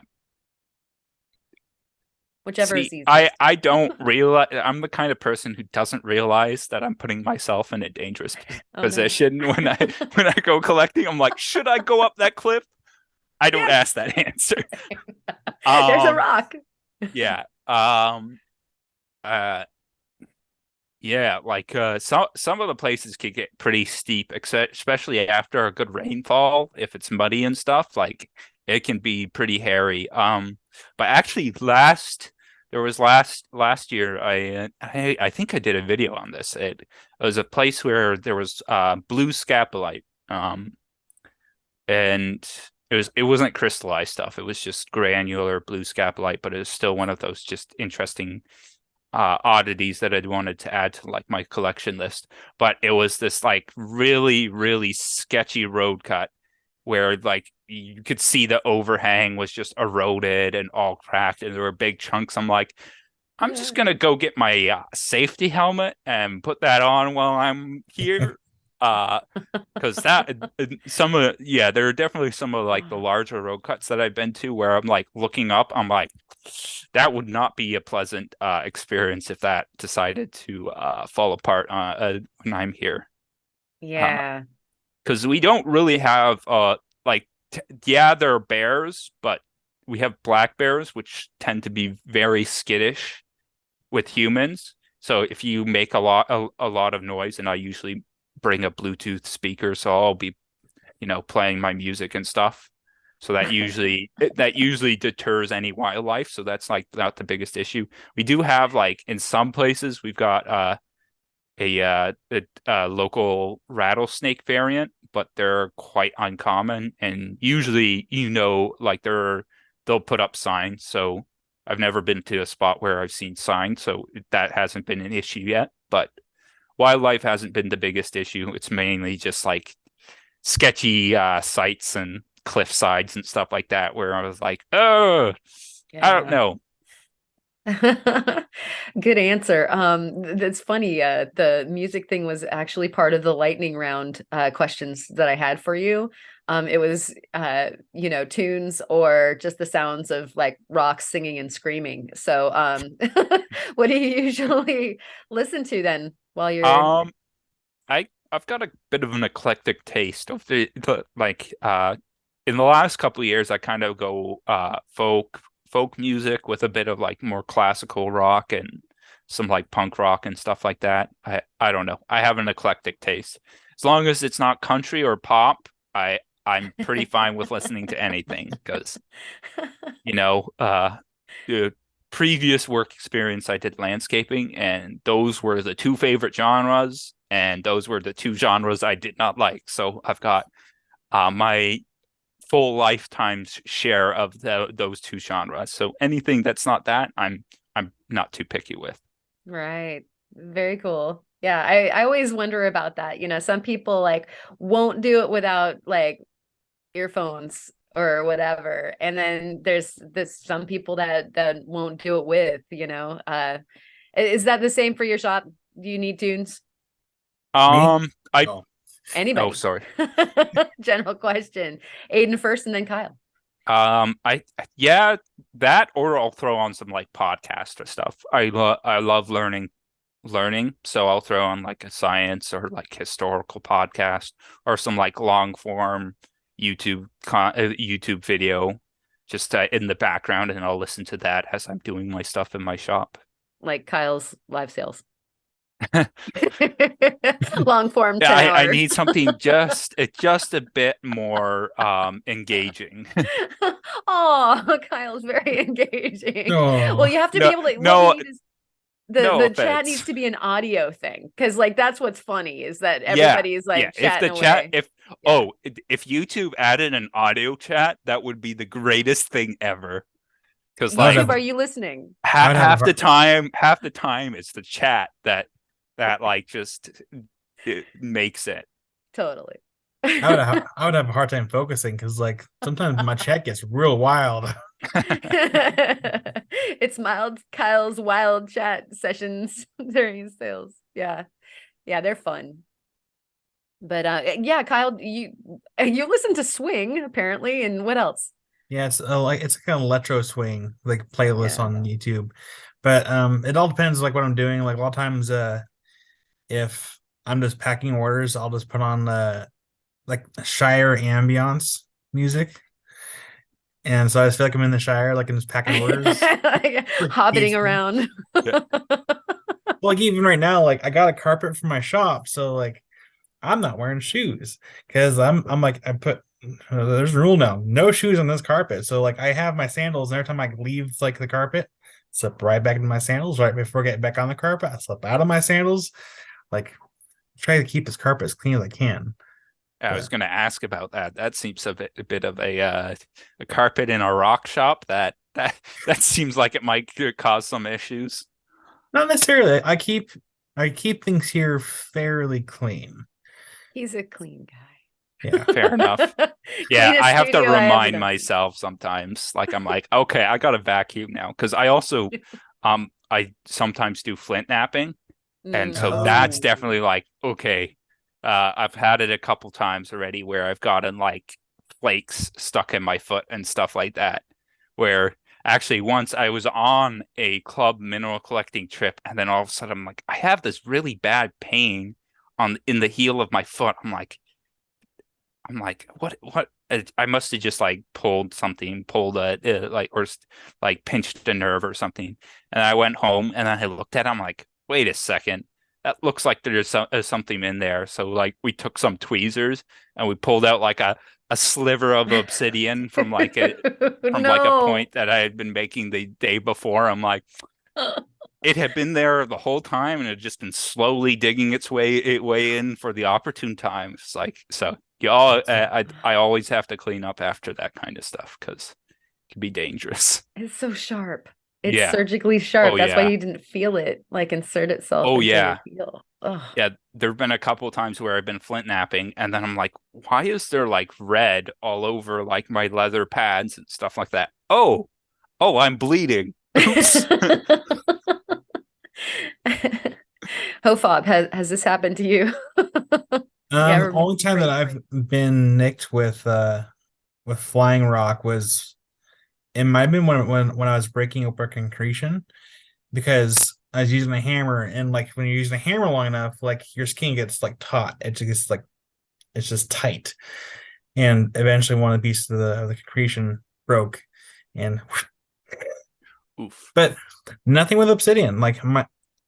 Whichever is see, easiest. I don't realize. I'm the kind of person who doesn't realize that I'm putting myself in a dangerous position No. when I go collecting. I'm like, should I go up that cliff? I don't ask that answer. There's a rock. Yeah. Yeah, like some of the places could get pretty steep, especially after a good rainfall. If it's muddy and stuff, like it can be pretty hairy. But actually, last year, I think I did a video on this. It was a place where there was blue scapolite, and it wasn't crystallized stuff. It was just granular blue scapolite, but it was still one of those just interesting oddities that I'd wanted to add to like my collection list. But it was this like really, really sketchy road cut where like you could see the overhang was just eroded and all cracked and there were big chunks. I'm like, I'm just gonna go get my safety helmet and put that on while I'm here. Because there are definitely some of like the larger road cuts that I've been to where I'm like looking up, I'm like, that would not be a pleasant experience if that decided to fall apart when I'm here. Yeah. Because we don't really have there are bears, but we have black bears, which tend to be very skittish with humans. So if you make a lot of noise, and I usually bring a Bluetooth speaker, so I'll be, playing my music and stuff. So that usually deters any wildlife. So that's like not the biggest issue. We do have like in some places we've got a local rattlesnake variant, but they're quite uncommon. And usually, like they'll put up signs. So I've never been to a spot where I've seen signs, so that hasn't been an issue yet. But wildlife hasn't been the biggest issue. It's mainly just like sketchy sites and cliff sides and stuff like that where I was like, oh, I don't know. Good answer. That's funny. The music thing was actually part of the lightning round questions that I had for you. it was tunes or just the sounds of like rocks singing and screaming. So what do you usually listen to then while you're I've got a bit of an eclectic taste of the like in the last couple of years I kind of go folk music with a bit of like more classical rock and some like punk rock and stuff like that. I don't know. I have an eclectic taste. As long as it's not country or pop, I'm pretty fine with listening to anything because the previous work experience I did landscaping, and those were the two favorite genres, and those were the two genres I did not like. So I've got my full lifetime's share of those two genres. So anything that's not that, I'm not too picky with. Right. Very cool. Yeah, I always wonder about that. Some people like won't do it without like earphones or whatever, and then there's some people that won't do it with. Is that the same for your shop? Do you need tunes? I No. Anybody? Oh, sorry. General question. Aiden first, and then Kyle. Yeah, that, or I'll throw on some like podcast or stuff. I love learning, so I'll throw on like a science or like historical podcast or some like long form YouTube video just in the background, and I'll listen to that as I'm doing my stuff in my shop. Like Kyle's live sales. Long form 10 Yeah, I hours. need something just a bit more engaging. Oh, Kyle's very engaging. Oh. Well, you have to be able to. No, What we need is no the offense. chat needs to be an audio thing, because like that's what's funny is that everybody's like chatting away. If YouTube added an audio chat, that would be the greatest thing ever. Because YouTube, like, are you listening? half the time it's the chat that like just it makes it. Totally. I would have a hard time focusing because like sometimes my chat gets real wild. It's Kyle's wild chat sessions during sales. Yeah, they're fun. But yeah, Kyle, you listen to swing apparently, and what else? Yeah, it's like it's like an electro swing like playlist Yeah. on YouTube, but it all depends like what I'm doing. Like a lot of times, if I'm just packing orders, I'll just put on like Shire ambiance music. And so I just feel like I'm in the Shire, like I'm just packing orders. Like, hobbiting around. Like even right now, like I got a carpet for my shop, so like I'm not wearing shoes because I'm like I put there's a rule now, no shoes on this carpet. So like I have my sandals, and every time I leave like the carpet, slip right back into my sandals. Right before I get back on the carpet, I slip out of my sandals. Like try to keep this carpet as clean as I can. I was going to ask about that. That seems a bit of a carpet in a rock shop. That seems like it might cause some issues. Not necessarily. I keep things here fairly clean. He's a clean guy. Yeah, fair enough. Yeah, I have to remind myself sometimes. Like I'm like, okay, I got to vacuum now, because I also I sometimes do flint napping, and so that's definitely like okay. I've had it a couple times already where I've gotten like flakes stuck in my foot and stuff like that. Where actually once I was on a club mineral collecting trip, and then all of a sudden I'm like, I have this really bad pain in the heel of my foot. I'm like, what? I must have just like pulled pinched a nerve or something. And I went home and I looked at it. I'm like, wait a second. That looks like there's something in there. So like we took some tweezers and we pulled out like a sliver of obsidian from like a point that I had been making the day before. I'm like, it had been there the whole time and it had just been slowly digging its way in for the opportune time. It's like, so I always have to clean up after that kind of stuff because it can be dangerous. It's so sharp. It's surgically sharp. That's why you didn't feel it like insert itself. Oh yeah. Ugh. Yeah, there have been a couple of times where I've been flint napping, and then I'm like, why is there like red all over like my leather pads and stuff like that? Oh, I'm bleeding. Oops. Hofab, has this happened to you? Only time that I've been nicked with flying rock was it might have been when I was breaking up a concretion because I was using a hammer, and like when you're using a hammer long enough, like your skin gets like taut. It just gets like it's just tight. And eventually one of the pieces of the concretion broke. And Oof. but nothing with obsidian. Like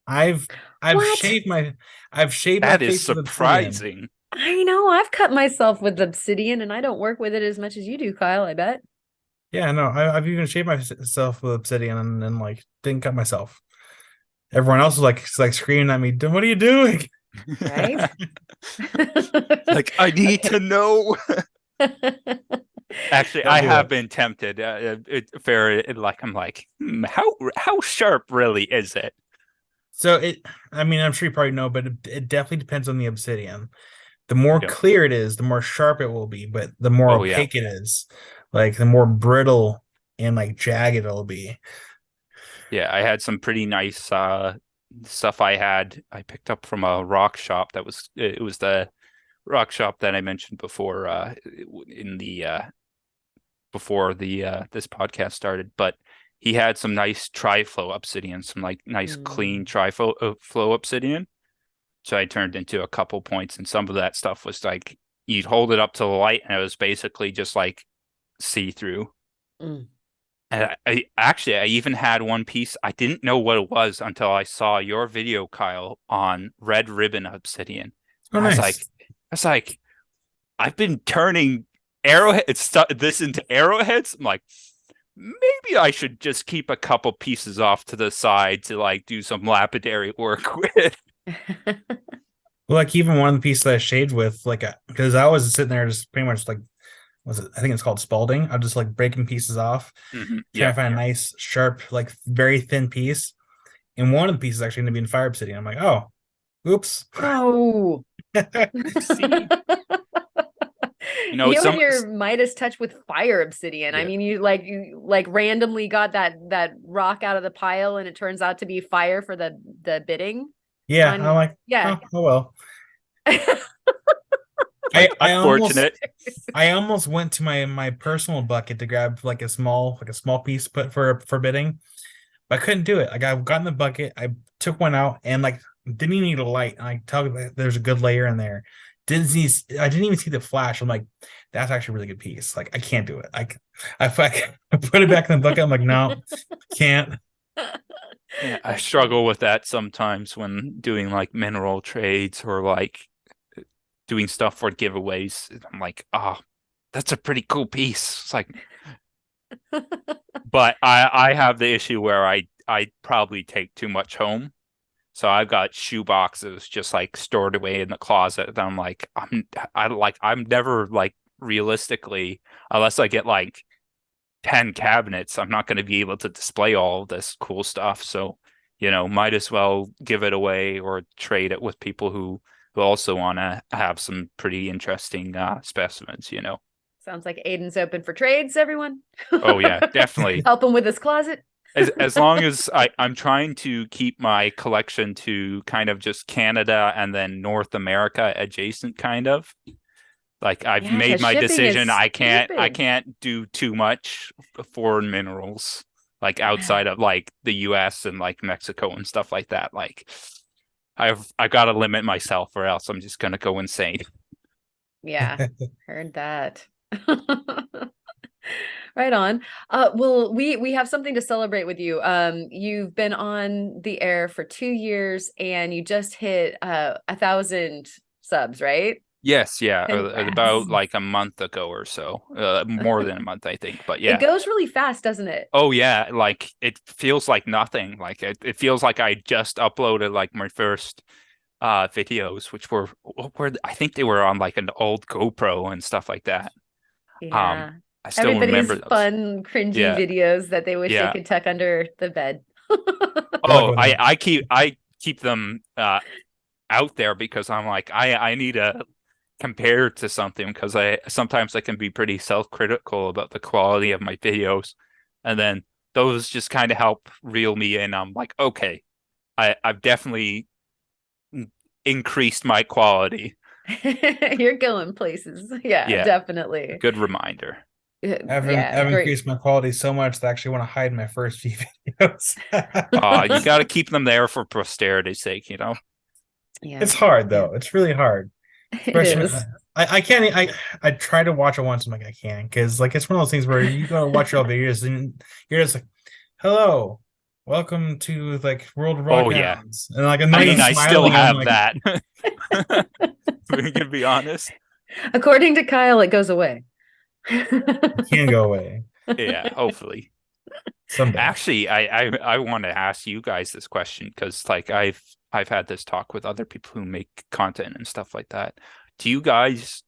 I've What? shaved my That is face with obsidian. surprising. I know. I've cut myself with obsidian, and I don't work with it as much as you do, Kyle. I bet. Yeah, no, I've even shaved myself with obsidian and like didn't cut myself. Everyone else was like screaming at me, "What are you doing?" Right? Like, I need to know. Actually, Don't I do have it. been tempted. I'm like, how sharp really is it? So I mean, I'm sure you probably know, but it definitely depends on the obsidian. The more Yep. clear it is, the more sharp it will be, but the more Oh, yeah. opaque it is, like the more brittle and like jagged it'll be. Yeah, I had some pretty nice stuff I picked up from a rock shop it was the rock shop that I mentioned before in the before the this podcast started, but he had some nice tri-flow obsidian, some like nice clean tri-flow flow obsidian. So I turned into a couple points, and some of that stuff was like you'd hold it up to the light and it was basically just like see-through. Mm. And I even had one piece. I didn't know what it was until I saw your video, Kyle, on red ribbon obsidian. Oh, I was nice. like, I've been turning this into arrowheads. I'm like, maybe I should just keep a couple pieces off to the side to like do some lapidary work with. Well, like even one of the pieces that I shaved with, like, because I was sitting there just pretty much like, I think it's called Spalding. I'm just like breaking pieces off, trying to find a nice, sharp, like very thin piece. And one of the pieces actually ended up being fire obsidian. I'm like, oh, oops. Oh. See, You and your Midas touch with fire obsidian. Yeah. I mean, you like randomly got that rock out of the pile, and it turns out to be fire for the bidding. Yeah, I'm like, yeah. Oh well. Unfortunate. I almost went to my personal bucket to grab like a small piece put for bidding, but I couldn't do it. Like I got in the bucket, I took one out, and like didn't even need a light. And I tell you, there's a good layer in there. I didn't even see the flash. I'm like, that's actually a really good piece. Like I can't do it. I put it back in the bucket. I'm like, no, can't. Yeah, I struggle with that sometimes when doing like mineral trades or like doing stuff for giveaways. I'm like, oh, that's a pretty cool piece. It's like, but I have the issue where I probably take too much home. So I've got shoe boxes just like stored away in the closet. I'm like, I'm never like realistically, unless I get like 10 cabinets, I'm not going to be able to display all of this cool stuff. So, might as well give it away or trade it with people who also want to have some pretty interesting specimens, Sounds like Aiden's open for trades, everyone. Oh, yeah, definitely. Help him with his closet. As long as I'm trying to keep my collection to kind of just Canada and then North America adjacent, kind of. Like I've made my decision. I can't do too much foreign minerals like outside of like the US and like Mexico and stuff like that. Like I've got to limit myself or else I'm just going to go insane. Yeah. Heard that. Right on. Well, we have something to celebrate with you. You've been on the air for 2 years and you just hit 1,000 subs, right? Yes, yeah, about like a month ago or so, more than a month, I think. But yeah, it goes really fast, doesn't it? Oh yeah, like it feels like nothing. Like it feels like I just uploaded like my first videos, which were I think they were on like an old GoPro and stuff like that. Yeah. I still Everybody's remember those fun, cringy videos that they wish they could tuck under the bed. Oh, I keep them out there because I'm like I need to compare to something because sometimes I can be pretty self-critical about the quality of my videos, and then those just kind of help reel me in. I'm like, okay, I've definitely increased my quality. You're going places. Yeah, definitely. Good reminder. I've Great. increased my quality so much that I actually want to hide my first few videos. You got to keep them there for posterity's sake, Yeah. It's hard though. It's really hard. It is. I can't. I try to watch it once. I'm like, I can't, because like it's one of those things where you go to watch your old videos and you're just like, hello, welcome to like World of Rock Hounds, and like I still have like, that. We can be honest. According to Kyle, it goes away. It can go away. Yeah, hopefully. Someday. Actually, I want to ask you guys this question because like I've had this talk with other people who make content and stuff like that. Do you guys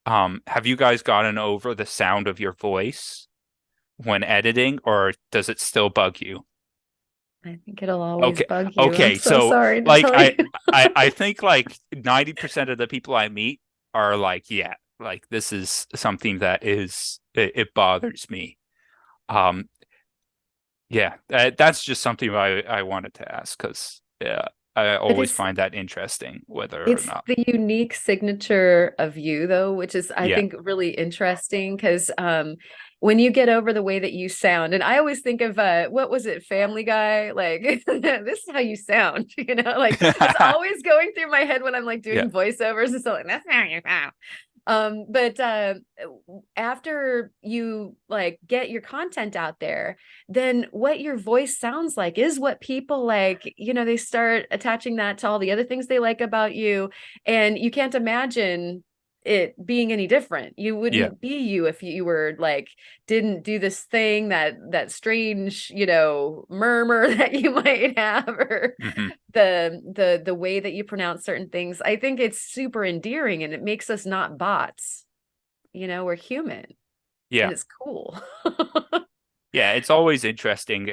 have you guys gotten over the sound of your voice when editing, or does it still bug you? I think it'll always bug you. Okay, I'm so sorry to like tell you. I think like 90% of the people I meet are like, yeah, like this is something that it bothers me. Yeah, that's just something I wanted to ask because I always find that interesting, whether or not. It's the unique signature of you, though, which is, I think, really interesting because when you get over the way that you sound, and I always think of, what was it, Family Guy? Like, this is how you sound, like it's always going through my head when I'm like doing voiceovers and stuff like, that's how you sound. But after you like get your content out there, then what your voice sounds like is what people like, they start attaching that to all the other things they like about you. And you can't imagine it being any different. You wouldn't be you if you were like, didn't do this thing, that strange, murmur that you might have, or the way that you pronounce certain things. I think it's super endearing and it makes us not bots. We're human. Yeah. And it's cool. Yeah, it's always interesting.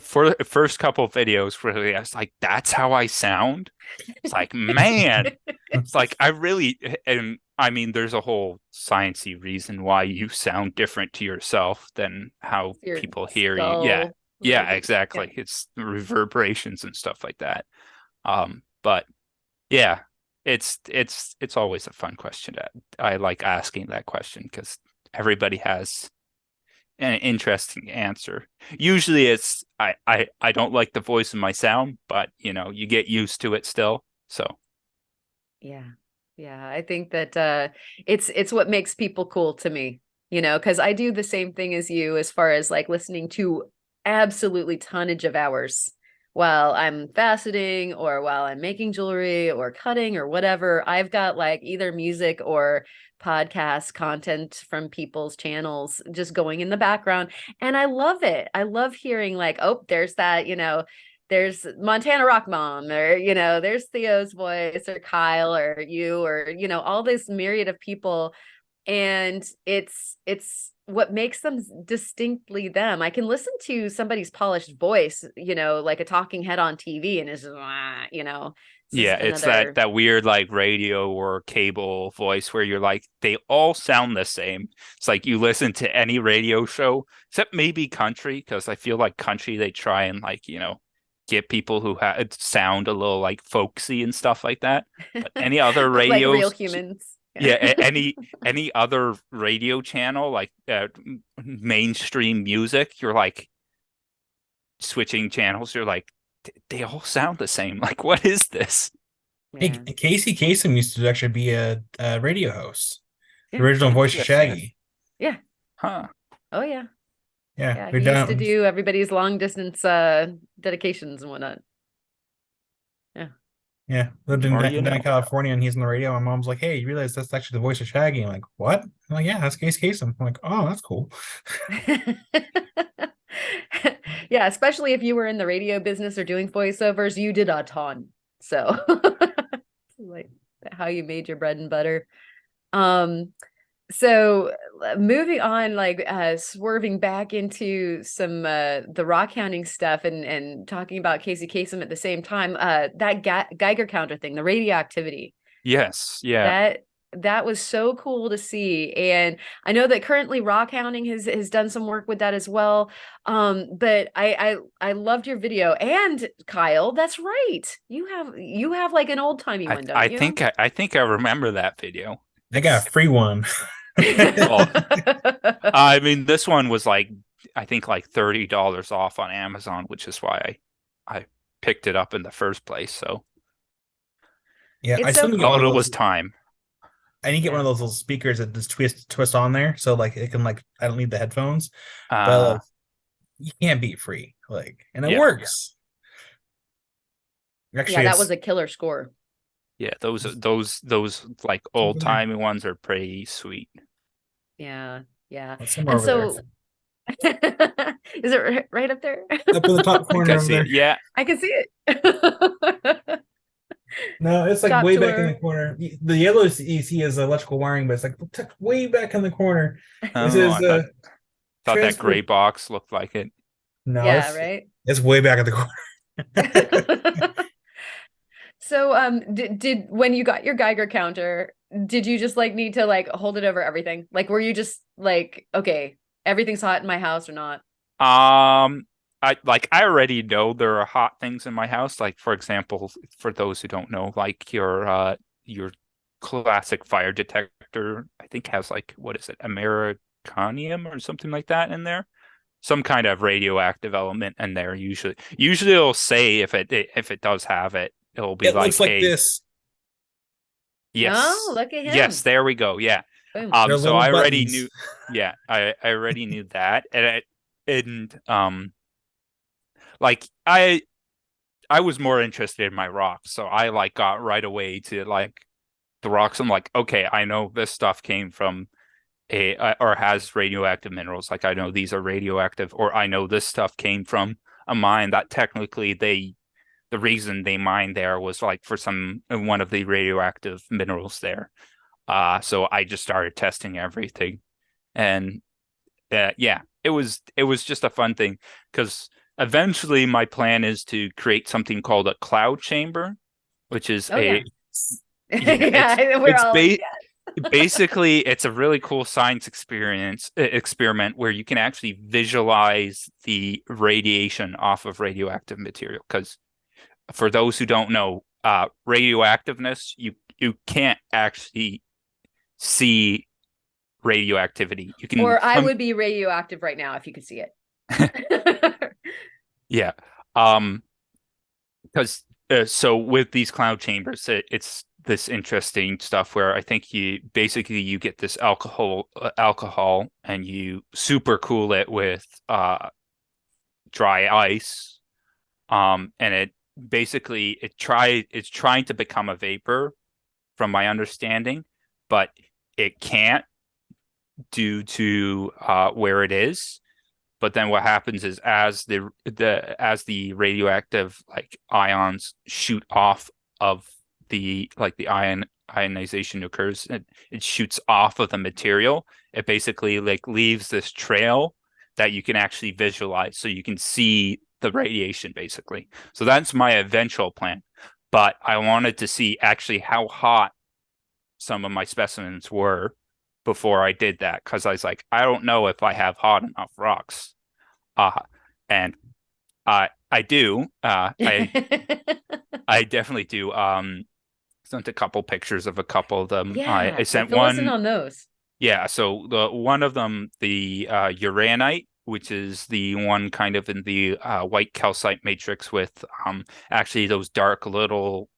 For the first couple of videos, really, I was like, that's how I sound. It's like, man, it's like and I mean, there's a whole sciencey reason why you sound different to yourself than how people hear you. Yeah, exactly. Yeah. It's reverberations and stuff like that. But yeah, it's always a fun question. I like asking that question because everybody has an interesting answer. Usually it's I don't like the voice of my sound, but you get used to it still. So yeah, I think that it's what makes people cool to me, because I do the same thing as you as far as like listening to absolutely tonnage of hours while I'm faceting or while I'm making jewelry or cutting or whatever. I've got like either music or podcast content from people's channels just going in the background. And I love it. I love hearing like, oh, there's that, there's Montana Rock Mom, or, there's Theo's voice, or Kyle, or you, or, all this myriad of people. And it's what makes them distinctly them. I can listen to somebody's polished voice, like a talking head on TV, and it's it's that weird like radio or cable voice where you're like, they all sound the same. It's like you listen to any radio show except maybe country, because I feel like country, they try and like get people who sound a little like folksy and stuff like that. But any other radio, like real humans. Any other radio channel, like mainstream music, you're like switching channels, you're like, they all sound the same. Like, what is this? Hey, Casey Kasem used to actually be a radio host. The original voice of Shaggy. Yeah. Huh. Oh yeah. Yeah. He used to do everybody's long distance dedications and whatnot. Yeah, lived in California, and he's on the radio. My mom's like, "Hey, you realize that's actually the voice of Shaggy?" I'm like, "What?" I'm like, "Yeah, that's Casey Kasem." I'm like, "Oh, that's cool." Yeah, especially if you were in the radio business or doing voiceovers, you did a ton. So, like how you made your bread and butter. So moving on, like swerving back into some the rock hounding stuff and talking about Casey Kasem at the same time, that Geiger counter thing, the radioactivity. Yes, yeah. That that was so cool to see. And I know that currently Rock Hounding has done some work with that as well. But I loved your video. And Kyle, that's right. You have like an old timey one, don't I you? think I remember that video. I got a free one. Well, I mean, this one was like, I think like $30 off on Amazon, which is why I picked it up in the first place. So Yeah, I It's still so need to get one all of it was those. time. I need to get one of Yeah. those little speakers that just twist on there, so like it can like I don't need the headphones, but Uh, like you can't beat free, like, and it Yeah. works. Yeah, Actually, that was it's a killer score. yeah, those like old timey ones are pretty sweet. Yeah. Yeah. it's somewhere And over there, so is it right up there? up in the top I think I corner over see there. it. Yeah, I can see it. No, it's like Shop way back in the tour. corner. The yellow you see is electrical wiring, but it's like tucked way back in the corner. This oh, is I thought that gray transport. box looked like it. No, Yeah, right. it's way back in the corner. So did when you got your Geiger counter, did you just like need to like hold it over everything? Like were you just like, okay, everything's hot in my house or not? I already know there are hot things in my house. Like for example, for those who don't know, like your classic fire detector, I think has like what is it, Americanium or something like that in there. Some kind of radioactive element in there. Usually it'll say if it does have it, it'll be It like, looks like hey, this. Oh, yes, look at yes, him. there we go. Yeah. Boom. They're So little I already buttons. knew. Yeah, I already knew that, and like I was more interested in my rocks, so I like got right away to like the rocks. I'm like, okay, I know this stuff came from or has radioactive minerals. Like I know these are radioactive, or I know this stuff came from a mine that technically the reason they mined there was like for one of the radioactive minerals there. So I just started testing everything, and yeah, it was just a fun thing because eventually my plan is to create something called a cloud chamber, which is Oh yeah. yeah, Yeah, we're it's all like, basically it's a really cool science experiment where you can actually visualize the radiation off of radioactive material. Because for those who don't know, radioactiveness, you can't actually see radioactivity. You can or I would be radioactive right now if you could see it. yeah. Because so with these cloud chambers, it's this interesting stuff where I think you get this alcohol and you super cool it with dry ice, and it basically it's trying to become a vapor from my understanding, but it can't due to where it is. But then what happens is as the radioactive like ions shoot off of the ionization occurs, it shoots off of the material. It basically like leaves this trail that you can actually visualize, so you can see the radiation basically. So that's my eventual plan. But I wanted to see actually how hot some of my specimens were before I did that, because I was like, I don't know if I have hot enough rocks. And I do. I definitely do. Sent a couple pictures of a couple of them. I Yeah, sent fill us in one. on those. Yeah, so the one of them, the uranite, which is the one kind of in the white calcite matrix with actually those dark little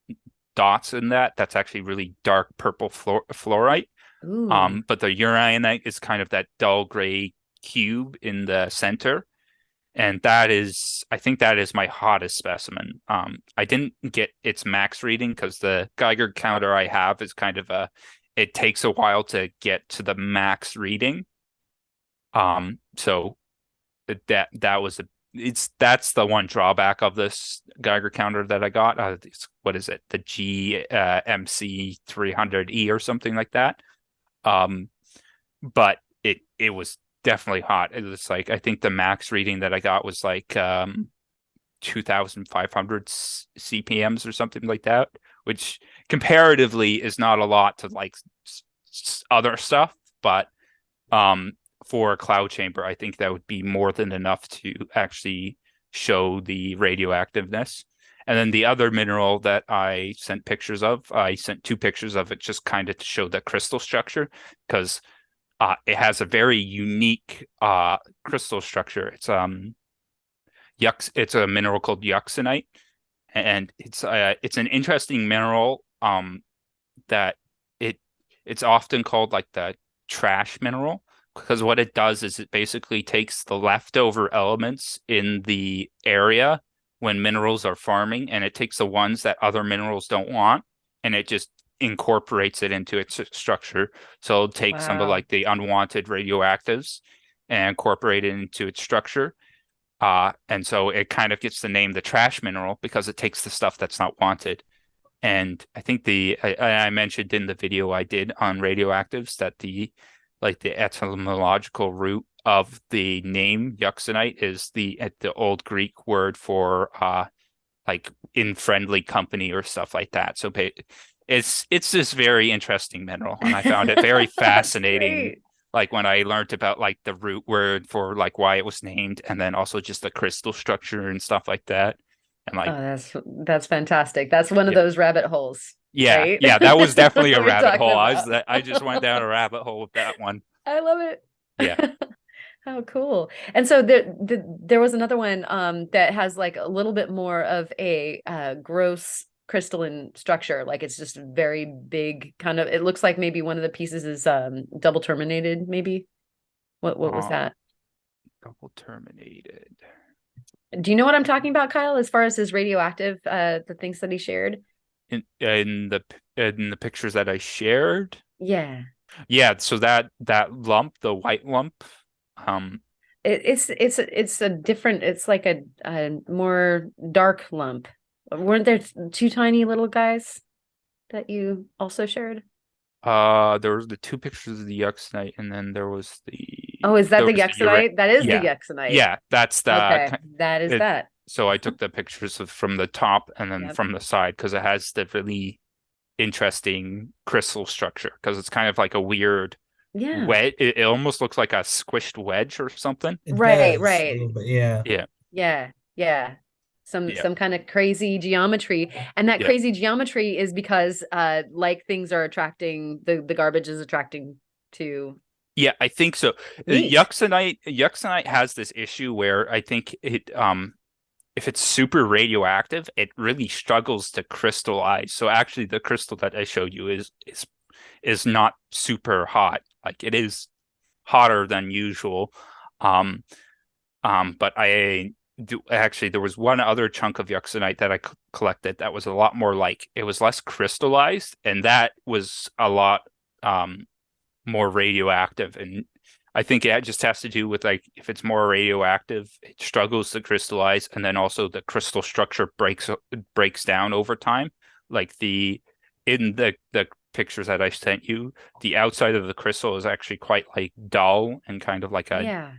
dots in that. That's actually really dark purple fluorite. Ooh. But the uranite is kind of that dull gray cube in the center. And I think that is my hottest specimen. I didn't get its max reading because the Geiger counter I have is kind of it takes a while to get to the max reading. So that's the one drawback of this Geiger counter that I got. What is it? The GMC 300E or something like that. But it was definitely hot. It was like I think the max reading that I got was like 2,500 CPMs or something like that, which comparatively is not a lot to like other stuff, but for a cloud chamber, I think that would be more than enough to actually show the radioactiveness. And then the other mineral that I sent pictures of, I sent 2 pictures of it just kind of to show the crystal structure, because it has a very unique crystal structure. It's it's a mineral called euxenite, and it's an interesting mineral that it's often called like the trash mineral, because what it does is it basically takes the leftover elements in the area when minerals are farming, and it takes the ones that other minerals don't want, and it just incorporates it into its structure. So it'll take some of like the unwanted radioactives and incorporate it into its structure. And so it kind of gets the name the trash mineral because it takes the stuff that's not wanted. And I think I mentioned in the video I did on radioactives that the etymological root of the name euxenite is the old Greek word for like in friendly company or stuff like that. So it's this very interesting mineral, and I found it very fascinating. Like when I learned about like the root word for like why it was named, and then also just the crystal structure and stuff like that. And like, that's fantastic. That's one of those rabbit holes. Yeah, right? Yeah, that was definitely a rabbit hole. About. I just went down a rabbit hole with that one. I love it. Yeah. How cool. And so there was another one that has like a little bit more of a gross crystalline structure. Like it's just very big, kind of, it looks like maybe one of the pieces is double terminated, maybe. What was that? Double terminated. Do you know what I'm talking about, Kyle, as far as his radioactive the things that he shared? In the pictures that I shared? Yeah. Yeah, so that lump, the white lump, it's a different, it's like a more dark lump. Weren't there 2 tiny little guys that you also shared? There was the 2 pictures of the euxenite, and then there was the is that the euxenite? That is the euxenite. Yeah, that's the okay. That is that. So I took the pictures from the top and then from the side, because it has the really interesting crystal structure, because it's kind of like a weird wedge. It almost looks like a squished wedge or something. Right. Yeah. Some kind of crazy geometry, and that crazy geometry is because like things are attracting the garbage is attracting to. Yeah, I think so. Euxenite has this issue where I think it if it's super radioactive, it really struggles to crystallize. So actually the crystal that I showed you is not super hot. Like it is hotter than usual. But there was one other chunk of euxenite that I collected that was a lot more like, it was less crystallized, and that was a lot more radioactive. And I think it just has to do with like, if it's more radioactive, it struggles to crystallize, and then also the crystal structure breaks down over time. Like in the pictures that I sent you, the outside of the crystal is actually quite like dull and kind of like a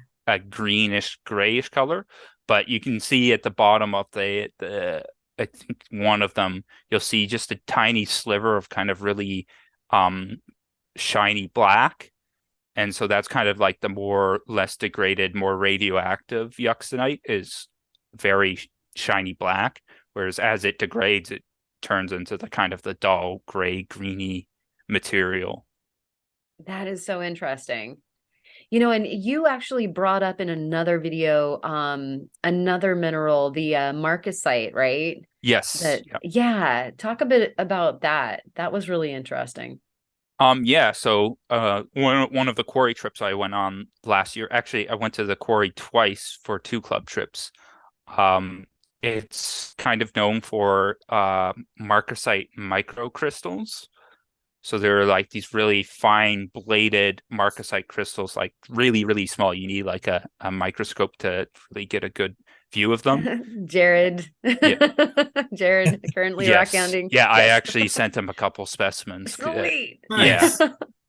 greenish grayish color. But you can see at the bottom of the I think one of them, you'll see just a tiny sliver of kind of really shiny black. And so that's kind of like the less degraded, more radioactive euxenite is very shiny black, whereas as it degrades, it turns into the kind of the dull gray, greeny material. That is so interesting. And you actually brought up in another video another mineral, the marcasite, right? Yes. Talk a bit about that. That was really interesting. So one of the quarry trips I went on last year, actually I went to the quarry twice for 2 club trips. It's kind of known for marcasite microcrystals. So they're like these really fine bladed marcasite crystals, like really, really small. You need like a microscope to really get a good view of them. Jared, currently rockhounding. Yeah, I actually sent him a couple specimens. Sweet. Yeah,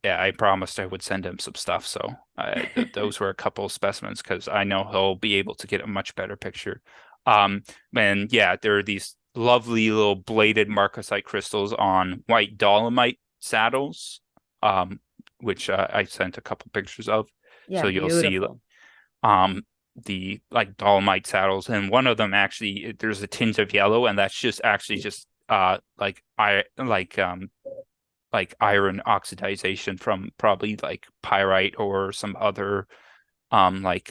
I promised I would send him some stuff. So those were a couple specimens, because I know he'll be able to get a much better picture. And yeah, there are these lovely little bladed marcasite crystals on white dolomite saddles. which I sent a couple pictures of. Yeah, So you'll see beautiful. the like dolomite saddles, and one of them actually there's a tinge of yellow, and that's just actually just like iron oxidization from probably like pyrite or some other like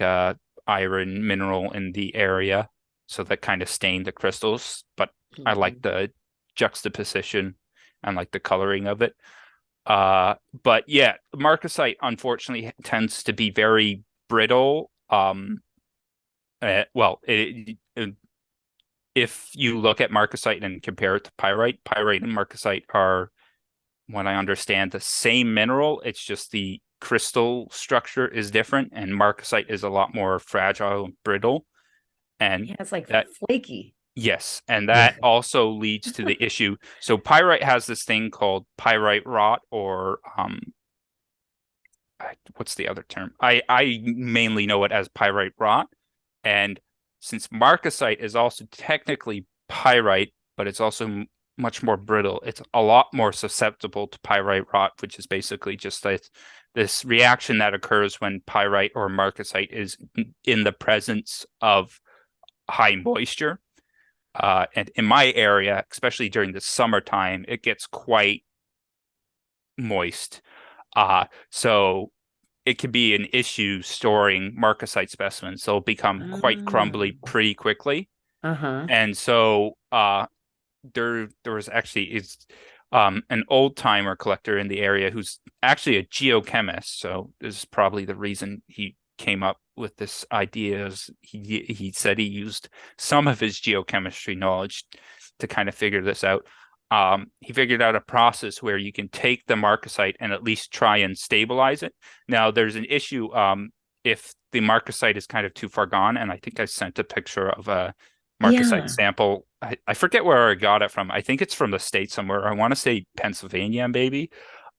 iron mineral in the area. So that kind of stained the crystals, but I like Mhm. the juxtaposition and like the coloring of it. But yeah, marcasite unfortunately tends to be very brittle. If you look at marcasite and compare it to pyrite and marcasite are, what I understand, the same mineral. It's just the crystal structure is different, and marcasite is a lot more fragile and brittle. And Yeah, it's like that, flaky. yes, and Yeah. that also leads to the issue. So pyrite has this thing called pyrite rot, or what's the other term? I mainly know it as pyrite rot. And since marcasite is also technically pyrite, but it's also much more brittle, it's a lot more susceptible to pyrite rot, which is basically just this reaction that occurs when pyrite or marcasite is in the presence of high moisture. And in my area, especially during the summertime, it gets quite moist. So it can be an issue storing marcasite specimens. They'll become quite crumbly pretty quickly. Uh-huh. And so there was actually an old timer collector in the area who's actually a geochemist. So this is probably the reason he came up with this idea. Is he said he used some of his geochemistry knowledge to kind of figure this out. He figured out a process where you can take the marcasite and at least try and stabilize it. Now, there's an issue if the marcasite is kind of too far gone, and I think I sent a picture of a marcasite Yeah. sample. I forget where I got it from. I think it's from the state somewhere. I want to say Pennsylvania, maybe.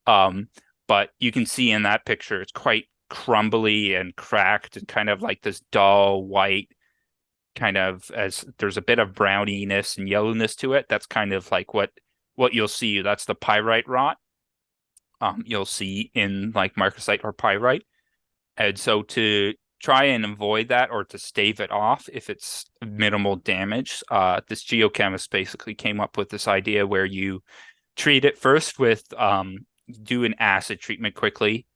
But you can see in that picture, it's quite crumbly and cracked and kind of like this dull white kind of, as there's a bit of browniness and yellowness to it. That's kind of like what you'll see. That's the pyrite rot. You'll see in like marcasite or pyrite. And so to try and avoid that or to stave it off if it's minimal damage, this geochemist basically came up with this idea where you treat it first with do an acid treatment quickly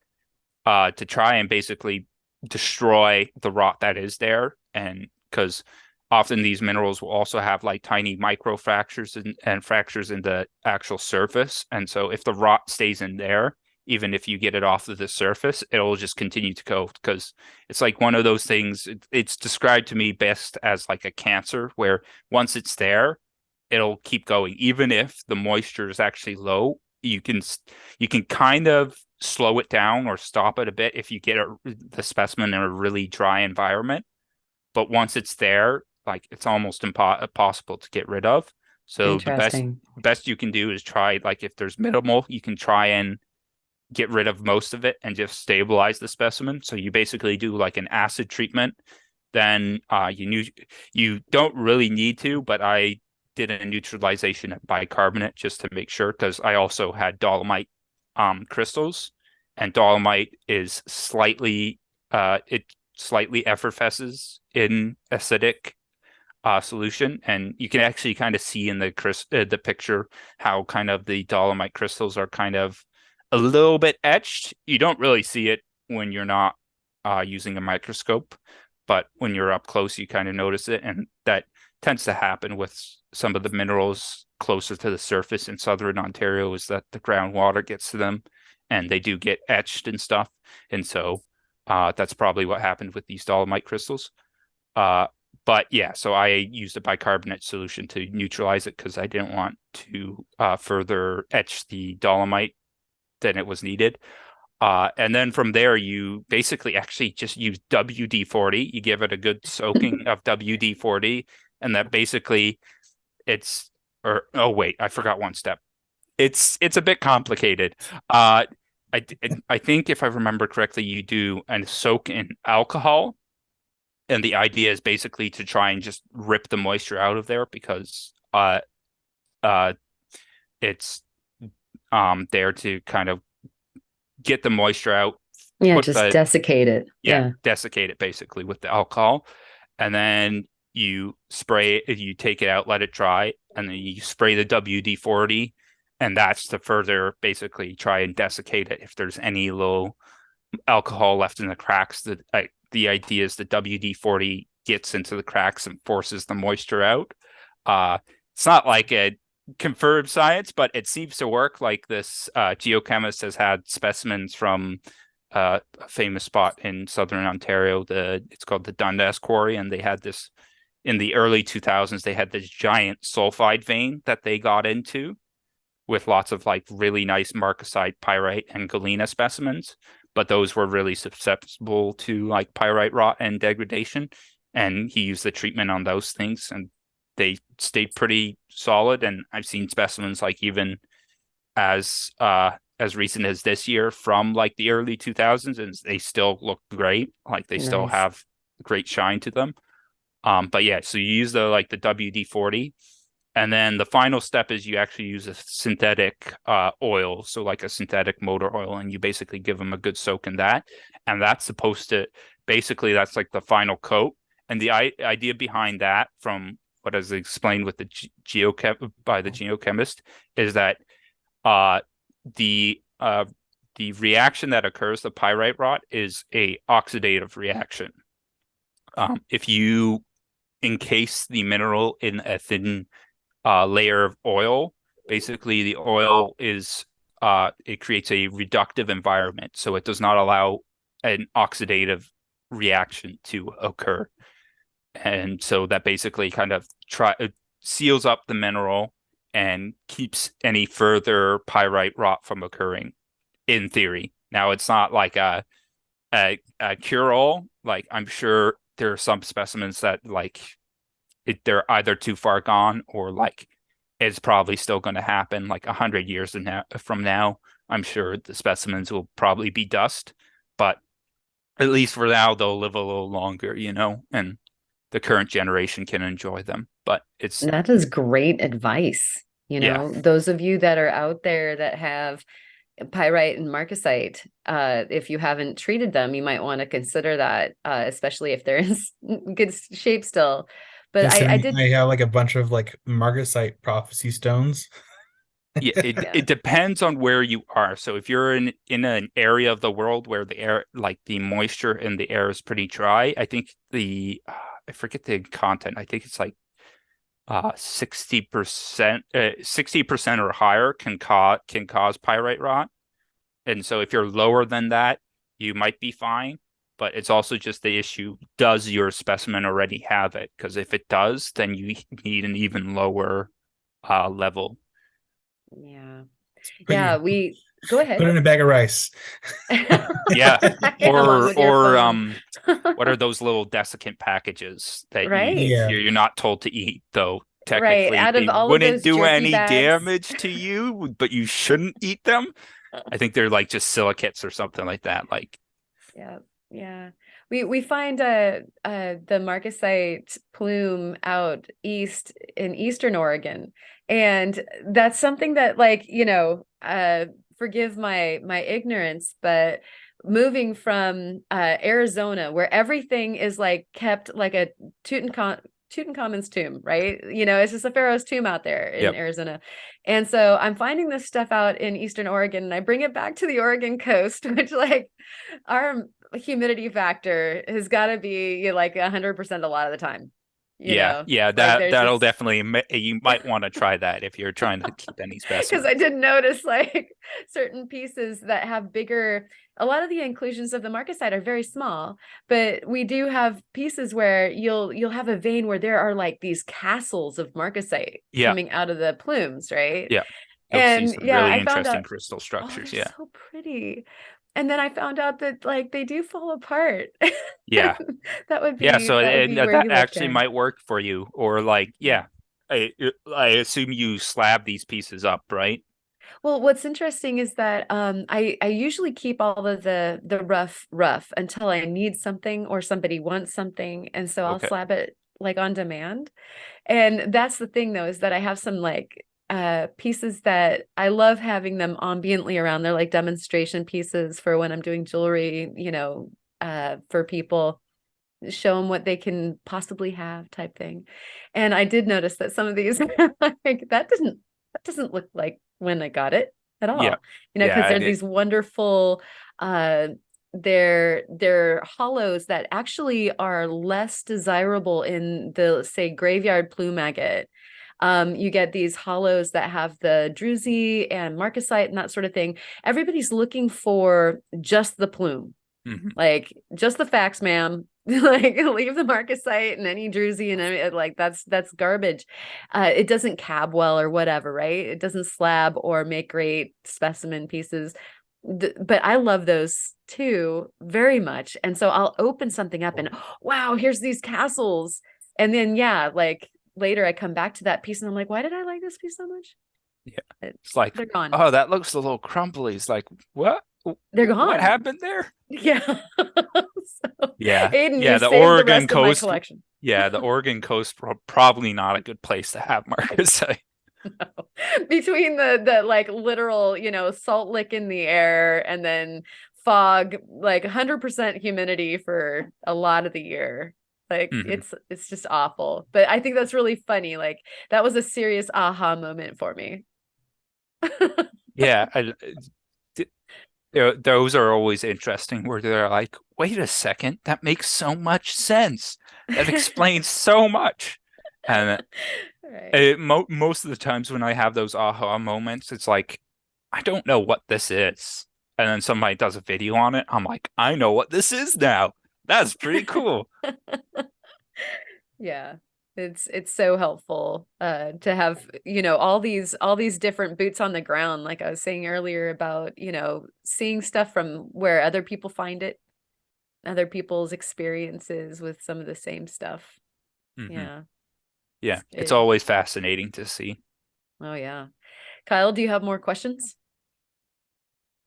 to try and basically destroy the rot that is there. And because often these minerals will also have like tiny micro fractures and fractures in the actual surface. And so if the rot stays in there, even if you get it off of the surface, it'll just continue to go, because it's like one of those things. It's described to me best as like a cancer, where once it's there, it'll keep going. Even if the moisture is actually low, you can kind of slow it down or stop it a bit if you get the specimen in a really dry environment. But once it's there, like it's almost impossible to get rid of. So the Interesting. best you can do is try, like if there's minimal, you can try and get rid of most of it and just stabilize the specimen. So you basically do like an acid treatment. Then you don't really need to, but I did a neutralization of bicarbonate just to make sure, because I also had dolomite crystals, and dolomite is it slightly effervesces in acidic solution, and you can actually kind of see in the picture how kind of the dolomite crystals are kind of a little bit etched. You don't really see it when you're not using a microscope, but when you're up close, you kind of notice it, and that tends to happen with some of the minerals closer to the surface in southern Ontario, is that the groundwater gets to them and they do get etched and stuff. And so that's probably what happened with these dolomite crystals. But yeah, so I used a bicarbonate solution to neutralize it because I didn't want to further etch the dolomite than it was needed. And then from there, you basically actually just use WD-40. You give it a good soaking of WD-40, and that basically oh wait, I forgot one step. It's a bit complicated. I I think if I remember correctly, you do a soak in alcohol, and the idea is basically to try and just rip the moisture out of there, because it's there to kind of get the moisture out. Yeah, put just the desiccate it. Yeah. Desiccate it basically with the alcohol, and then you spray it, you take it out, let it dry, and then you spray the WD-40, and that's to further basically try and desiccate it if there's any little alcohol left in the cracks. The idea is the WD-40 gets into the cracks and forces the moisture out. It's not like a confirmed science, but it seems to work. Like this geochemist has had specimens from a famous spot in southern Ontario. It's called the Dundas Quarry, and they had this in the early 2000s. They had this giant sulfide vein that they got into with lots of like really nice marcasite, pyrite, and galena specimens, but those were really susceptible to like pyrite rot and degradation. And he used the treatment on those things, and they stayed pretty solid. And I've seen specimens like even as recent as this year from like the early 2000s, and they still look great. Like they still have great shine to them. But yeah, so you use the WD-40, and then the final step is you actually use a synthetic oil, so like a synthetic motor oil, and you basically give them a good soak in that, and that's supposed to basically that's like the final coat. And the idea behind that, from what is explained with the by the geochemist, is that the reaction that occurs, the pyrite rot, is a oxidative reaction. If you encase the mineral in a thin layer of oil, basically the oil is it creates a reductive environment, so it does not allow an oxidative reaction to occur. And so that basically kind of seals up the mineral and keeps any further pyrite rot from occurring, in theory. Now, it's not like a cure-all. Like, I'm sure there are some specimens that they're either too far gone, or like it's probably still going to happen like 100 years from now. I'm sure the specimens will probably be dust, but at least for now they'll live a little longer, and the current generation can enjoy them. But that is great advice. Those of you that are out there that have pyrite and marcasite, if you haven't treated them, you might want to consider that, especially if they're in good shape still. But I have like a bunch of like marcasite prophecy stones. It depends on where you are. So if you're in an area of the world where the air, like the moisture in the air, is pretty dry, I think I forget the content. I think it's like 60% or higher can cause pyrite rot. And so if you're lower than that, you might be fine. But it's also just the issue, does your specimen already have it? Because if it does, then you need an even lower level. Yeah. We go ahead. Put it in a bag of rice. Yeah. Or what are those little desiccant packages that you're not told to eat, though technically out of they all wouldn't of those do any bags. damage to you, but you shouldn't eat them. I think they're like just silicates or something like that. Like, yeah. We find the marcasite plume out east in Eastern Oregon, and that's something that, forgive my ignorance, but moving from Arizona, where everything is like kept like a Tutankhamun's tomb, right? It's just a pharaoh's tomb out there in Arizona. And so I'm finding this stuff out in Eastern Oregon, and I bring it back to the Oregon coast, which our humidity factor has got to be like 100% a lot of the time. That'll definitely, you might want to try that if you're trying to keep any specimens. Because I did notice certain pieces that have bigger, a lot of the inclusions of the marcasite are very small, but we do have pieces where you'll have a vein where there are like these castles of marcasite coming out of the plumes, right? Yeah. And see some really interesting crystal structures. So pretty. And then I found out that they do fall apart. Yeah. That would be so that actually might work for you. Or I assume you slab these pieces up, right? Well, what's interesting is that I usually keep all of the rough until I need something or somebody wants something, and so I'll slab it like on demand. And that's the thing, though, is that I have some pieces that I love having them ambiently around. They're like demonstration pieces for when I'm doing jewelry, for people, show them what they can possibly have type thing. And I did notice that some of these like that doesn't look like when I got it at Yeah. all. Because they're these wonderful they're hollows that actually are less desirable in the, say, graveyard plume agate. You get these hollows that have the druzy and marcasite and that sort of thing. Everybody's looking for just the plume. Mm-hmm. Like, just the facts, ma'am. Like, leave the marcasite and any druzy and like that's garbage. It doesn't cab well or whatever, right? It doesn't slab or make great specimen pieces. But I love those too very much. And so I'll open something up and wow, here's these castles. And then like later I come back to that piece and I'm like, why did I like this piece so much? Yeah. It's like, they're gone. Oh, that looks a little crumbly. It's like, what? They're gone. What happened there? Yeah. Yeah. Aiden, yeah, you the saved Oregon the rest coast. of my collection. Yeah, the Oregon coast probably not a good place to have marcasite. No. Between the like literal, salt lick in the air and then fog, like 100% humidity for a lot of the year. Like it's just awful. But I think that's really funny. Like, that was a serious aha moment for me. Yeah, those are always interesting where they're like, wait a second, that makes so much sense. That explains so much. And Right. most of the times when I have those aha moments, it's like, I don't know what this is. And then somebody does a video on it. I'm like, I know what this is now. That's pretty cool. Yeah. It's so helpful to have, all these different boots on the ground, like I was saying earlier about, seeing stuff from where other people find it, other people's experiences with some of the same stuff. Yeah. Yeah, it's always fascinating to see. Oh yeah. Kyle, do you have more questions?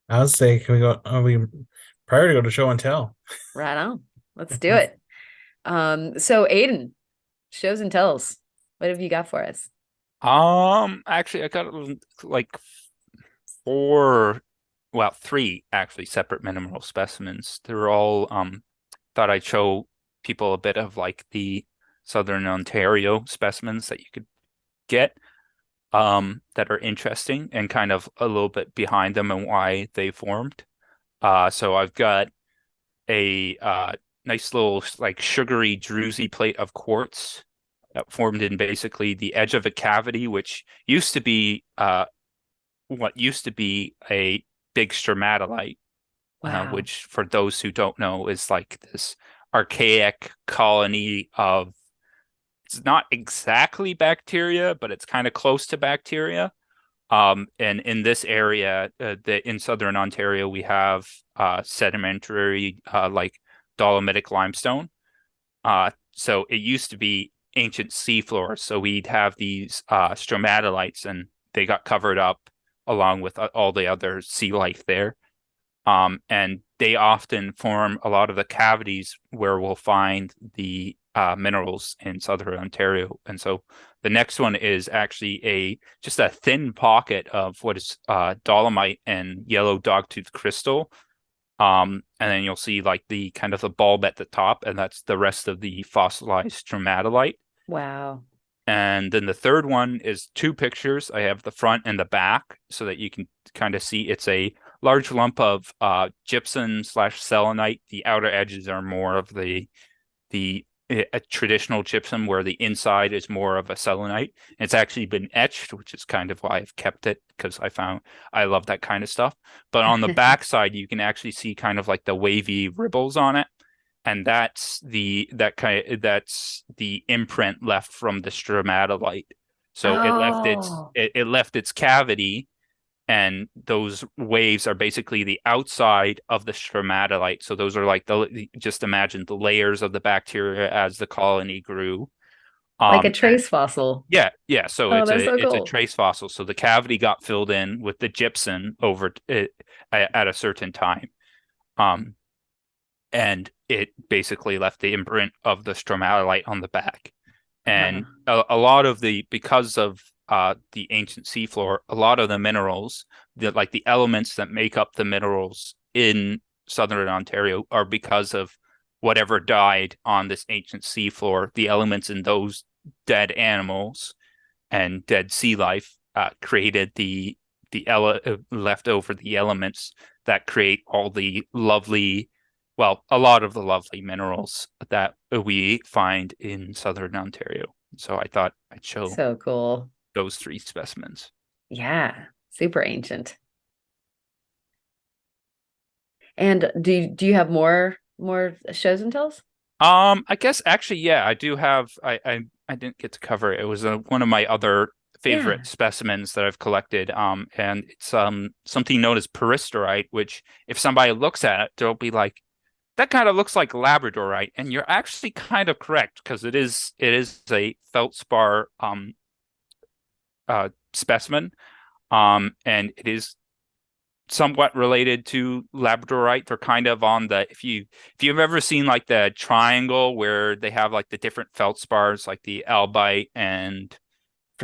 I would say, can we go? We prior to go to show and tell. Right on. Let's do it. So Aiden, shows and tells. What have you got for us? Actually, I got like three actually separate mineral specimens. They're all thought I'd show people a bit of like the Southern Ontario specimens that you could get that are interesting and kind of a little bit behind them and why they formed. So I've got a nice little like sugary druzy plate of quartz that formed in basically the edge of a cavity, which used to be what used to be a big stromatolite, Wow. which for those who don't know is like this archaic colony of, it's not exactly bacteria, but it's kind of close to bacteria. And in this area, in southern Ontario, we have sedimentary like dolomitic limestone. So it used to be ancient seafloor. So we'd have these stromatolites, and they got covered up along with all the other sea life there. And they often form a lot of the cavities where we'll find the minerals in southern Ontario. And so the next one is actually just a thin pocket of what is dolomite and yellow dogtooth crystal. And then you'll see like the kind of the bulb at the top, and that's the rest of the fossilized stromatolite. Wow. And then the third one is two pictures. I have the front and the back so that you can kind of see it's a large lump of gypsum / selenite. The outer edges are more of the a traditional gypsum, where the inside is more of a selenite. It's actually been etched, which is kind of why I've kept it, because I love that kind of stuff. But on the back side, you can actually see kind of like the wavy ripples on it. And that's the imprint left from the stromatolite. So it left its cavity, and those waves are basically the outside of the stromatolite. So those are like just imagine the layers of the bacteria as the colony grew. Like a trace fossil. Yeah. So it's a trace fossil. So the cavity got filled in with the gypsum over it at a certain time. And it basically left the imprint of the stromatolite on the back. And a lot of because of the ancient seafloor, a lot of the minerals, the elements that make up the minerals in southern Ontario are because of whatever died on this ancient seafloor. The elements in those dead animals and dead sea life created left over the elements that create all the lovely, well, a lot of the lovely minerals that we find in southern Ontario. So I thought I'd show So cool. those 3 specimens. Yeah, super ancient. And do you have more shows and tells? I guess actually, yeah, I do have. I didn't get to cover it. It was one of my other favorite specimens that I've collected. And it's something known as peristerite, which if somebody looks at it, they'll be like, that kind of looks like labradorite, and you're actually kind of correct because it is a feldspar specimen, and it is somewhat related to labradorite. They're kind of on the if you've ever seen like the triangle where they have like the different feldspars, like the albite and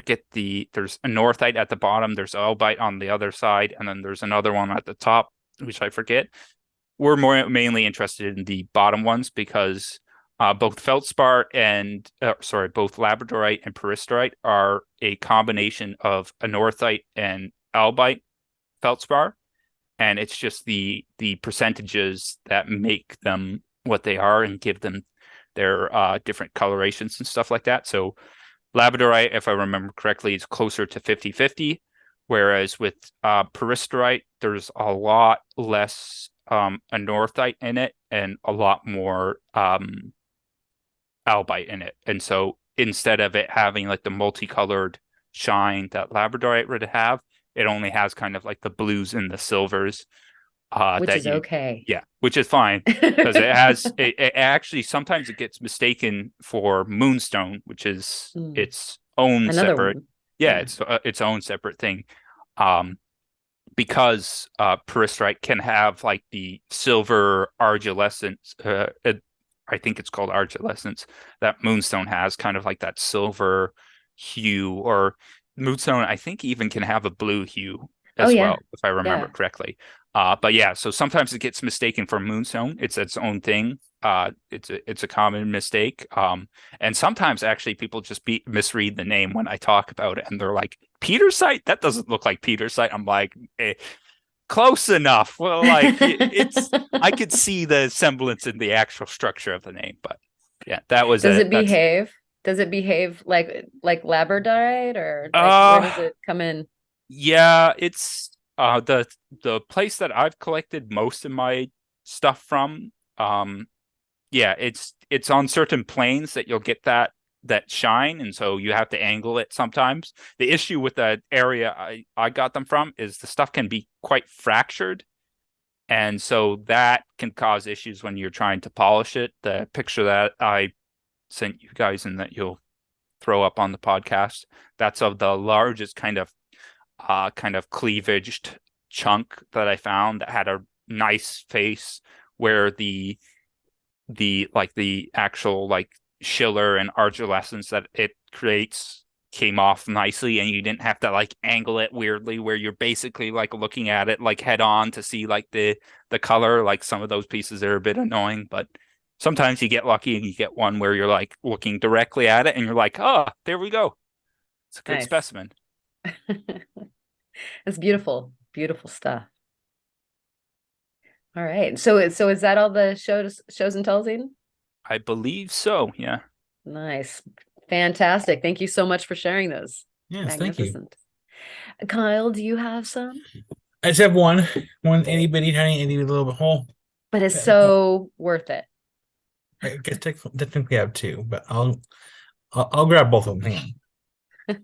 there's a northite at the bottom, there's albite on the other side, and then there's another one at the top, which I forget. We're mainly interested in the bottom ones because both feldspar and both labradorite and peristerite are a combination of anorthite and albite feldspar, and it's just the percentages that make them what they are and give them their different colorations and stuff like that. So labradorite, if I remember correctly, is closer to 50-50, whereas with peristerite, there's a lot less anorthite in it and a lot more albite in it. And so instead of it having like the multicolored shine that labradorite would have, it only has kind of like the blues and the silvers. Which is okay. Yeah, which is fine because it actually sometimes it gets mistaken for moonstone, which is its own separate. Yeah, it's its own separate thing. Because peristerite can have like the silver argillescence. I think it's called argillescence that moonstone has, kind of like that silver hue, or moonstone I think even can have a blue hue as well, if I remember correctly. But yeah, so sometimes it gets mistaken for moonstone. It's its own thing. It's a common mistake. And sometimes actually people just misread the name when I talk about it, and they're like, Petersite? That doesn't look like Petersite. I'm like, close enough. Well, like it's I could see the semblance in the actual structure of the name, but yeah, that was Does it behave? Does it behave like labradorite, or like, where does it come in? Yeah, it's the place that I've collected most of my stuff from. Yeah, it's on certain planes that you'll get that shine, and so you have to angle it sometimes. The issue with the area I got them from is the stuff can be quite fractured, and so that can cause issues when you're trying to polish it. The picture that I sent you guys and that you'll throw up on the podcast, that's of the largest kind of cleavaged chunk that I found that had a nice face, where the actual like schiller and argillescence that it creates came off nicely, and you didn't have to like angle it weirdly where you're basically like looking at it like head on to see like the color. Like some of those pieces are a bit annoying, but sometimes you get lucky and you get one where you're like looking directly at it and you're like, oh, there we go. It's a good specimen. It's beautiful stuff. All right, so is that all the shows and tells, Aiden? I believe so. Yeah. Nice, fantastic. Thank you so much for sharing those. Yes, thank you. Kyle, do you have some? I just have one itty bitty tiny itty little hole, but it's so worth it. I guess technically I have two, but I'll grab both of them. Hang on.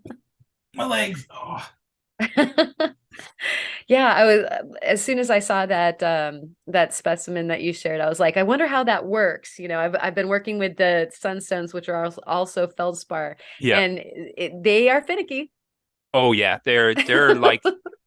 My legs. Oh. Yeah, I was, as soon as I saw that specimen that you shared, I was like, I wonder how that works. You know, I've been working with the sunstones, which are also feldspar, and they are finicky. Oh yeah, they're like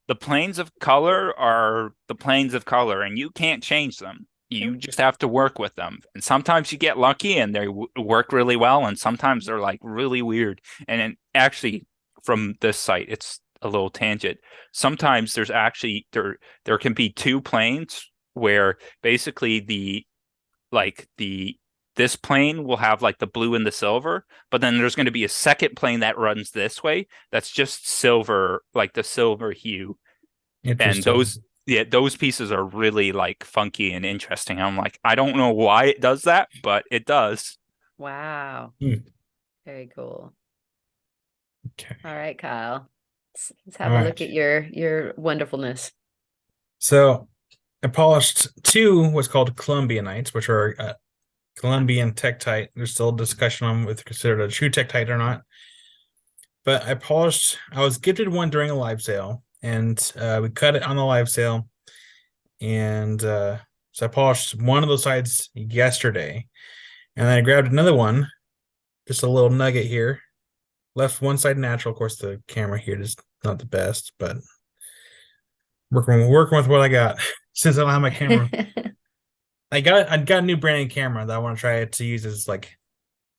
the planes of color are the planes of color, and you can't change them. You just have to work with them. And sometimes you get lucky and they work really well, and sometimes they're like really weird. And actually, from this site, it's a little tangent. Sometimes there's actually there can be two planes where basically this plane will have like the blue and the silver, but then there's going to be a second plane that runs this way that's just silver, like the silver hue. And those pieces are really like funky and interesting. I'm like, I don't know why it does that, but it does. Wow. Very cool. Okay. All right, Kyle. Let's have a look at your wonderfulness. So I polished two what's called Colombianites, which are Colombian Tektite. There's still a discussion on whether it's considered a true Tektite or not. But I was gifted one during a live sale, and we cut it on the live sale. And so I polished one of those sides yesterday. And then I grabbed another one, just a little nugget here. Left one side natural. Of course, the camera here is not the best, but working with what I got since I don't have my camera. I got a new brand new camera that I want to try to use as like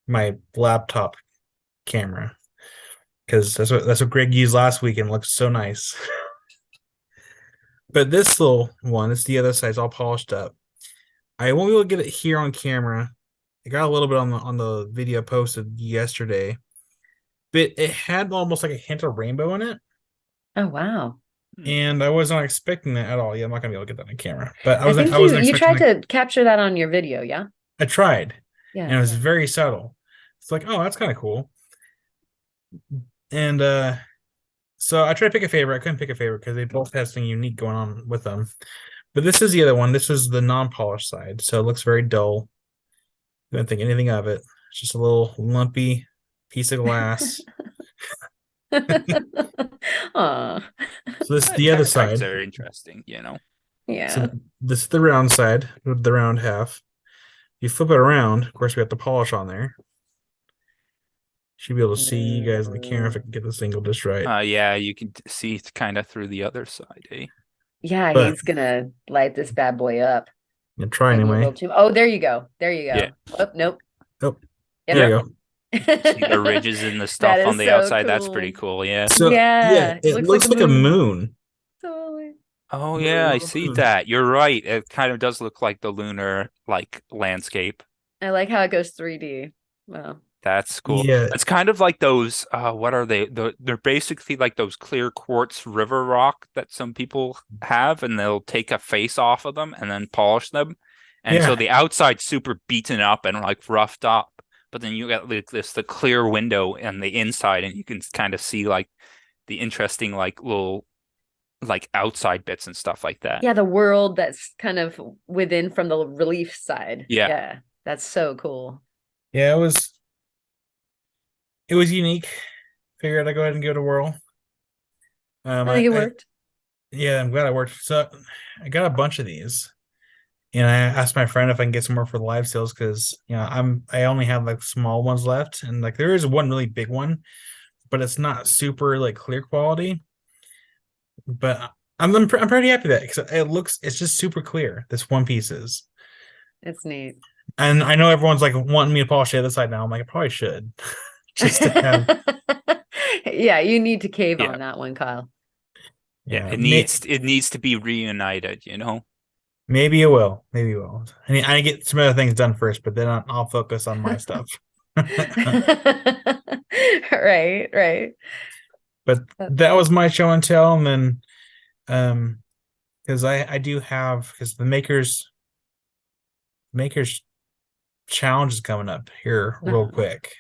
my laptop camera, because that's what Greg used last week and looked so nice. But this little one, it's the other side, it's all polished up. I won't be able to get it here on camera. I got a little bit on the video posted yesterday, but it had almost like a hint of rainbow in it. Oh wow! And I was not expecting that at all. Yeah, I'm not gonna be able to get that on camera. But I think you tried to capture that on your video, yeah? I tried. Yeah. And it was very subtle. It's like, oh, that's kind of cool. And so I tried to pick a favorite. I couldn't pick a favorite because they both have something unique going on with them. But this is the other one. This is the non-polished side. So it looks very dull. I don't think anything of it. It's just a little lumpy piece of glass. Aw. So this is the other side. Are interesting, you know. Yeah. So this is the round side, the round half. You flip it around. Of course, we got the polish on there. Should be able to see you guys on the camera if I can get this angle just right. Yeah, you can see kind of through the other side, eh? Yeah, but he's gonna light this bad boy up. Yeah, try anyway. Oh, there you go. There you go. Yeah. Oh, nope. Oh, yep. There you go. See the ridges and the stuff on the outside. Cool. That's pretty cool. Yeah. So yeah, it looks like a moon. Totally. Oh yeah, I see that. You're right. It kind of does look like the lunar like landscape. I like how it goes 3D. Wow. That's cool. Yeah. It's kind of like those, what are they? They're basically like those clear quartz river rock that some people have, and they'll take a face off of them and then polish them. And so the outside's super beaten up and like roughed up, but then you got like the clear window and the inside, and you can kind of see like the interesting like little like outside bits and stuff like that. Yeah, the world that's kind of within from the relief side. Yeah. That's so cool. Yeah, it was unique. Figured I'd go ahead and give it a whirl. I think it worked. Yeah, I'm glad it worked. So I got a bunch of these, and I asked my friend if I can get some more for the live sales because I only have like small ones left, and like there is one really big one, but it's not super like clear quality. But I'm pretty happy with that because it's just super clear. This one piece is. It's neat. And I know everyone's like wanting me to polish the other side now. I'm like, I probably should. Just to have... Yeah, you need to cave on that one, Kyle. Yeah, it needs to be reunited, you know. Maybe it will. Maybe it will. I get some other things done first, but then I'll focus on my stuff. Right. But that was my show and tell, and then because I do have because the makers challenge is coming up here real quick.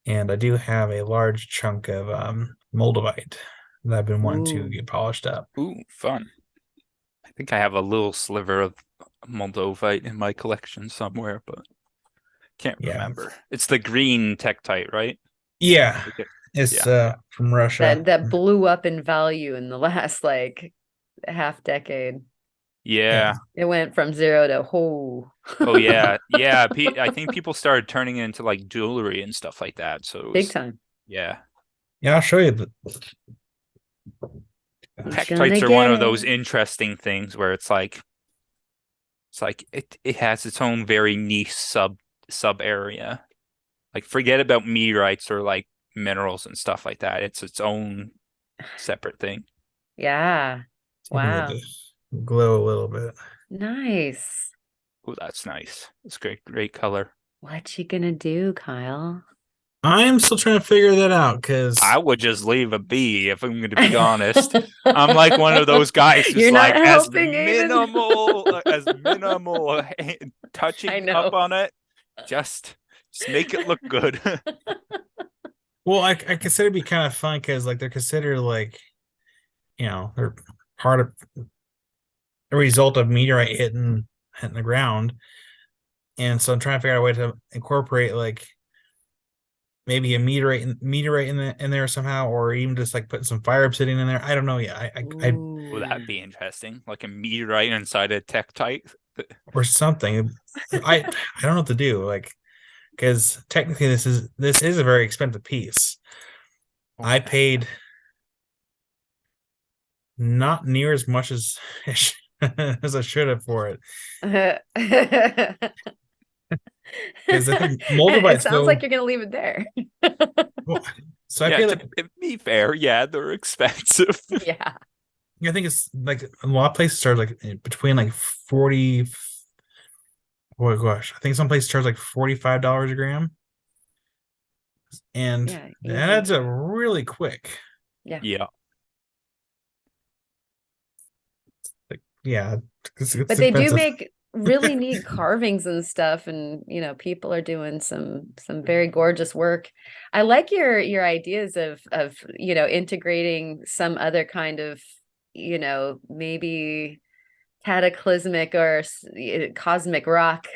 And I do have a large chunk of moldavite that I've been wanting to get polished up. Ooh, fun. I think I have a little sliver of moldavite in my collection somewhere, but can't remember. It's the green Tektite, right? Yeah. It's from Russia. That blew up in value in the last like half decade. Yeah. It went from 0 to Oh yeah. Yeah. I think people started turning it into like jewelry and stuff like that. So big time. Yeah. Yeah, I'll show you. Tektites are one of those interesting things where it's like it has its own very niche sub area. Like forget about meteorites or like minerals and stuff like that. It's its own separate thing. Yeah. Wow. Glow a little bit. Nice. Oh, that's nice. It's great color. What you gonna do, Kyle? I'm still trying to figure that out because I would just leave a bee if I'm going to be honest. I'm like one of those guys who's You're not like helping, Aiden. as minimal touching up on it. Just make it look good. well, I consider it be kind of fun because like they're considered like, they're part of a result of meteorite hitting the ground, and so I'm trying to figure out a way to incorporate like maybe a meteorite in there somehow, or even just like putting some fire obsidian in there. I don't know. Yeah, Would that be interesting? Like a meteorite inside a Tektite or something. I don't know what to do. Like, because technically this is a very expensive piece. I paid not near as much as as I should have for it. Because I think it sounds like you're gonna leave it there. Well, so I feel like to be fair, yeah, they're expensive. Yeah. I think it's like a lot of places charge like between like 40. Oh gosh, I think some places charge like $45 a gram, and that adds up really quick. Yeah. Yeah. Like, yeah, it's but they do make really neat carvings and stuff, and people are doing some very gorgeous work. I like your ideas of integrating some other kind of maybe cataclysmic or cosmic rock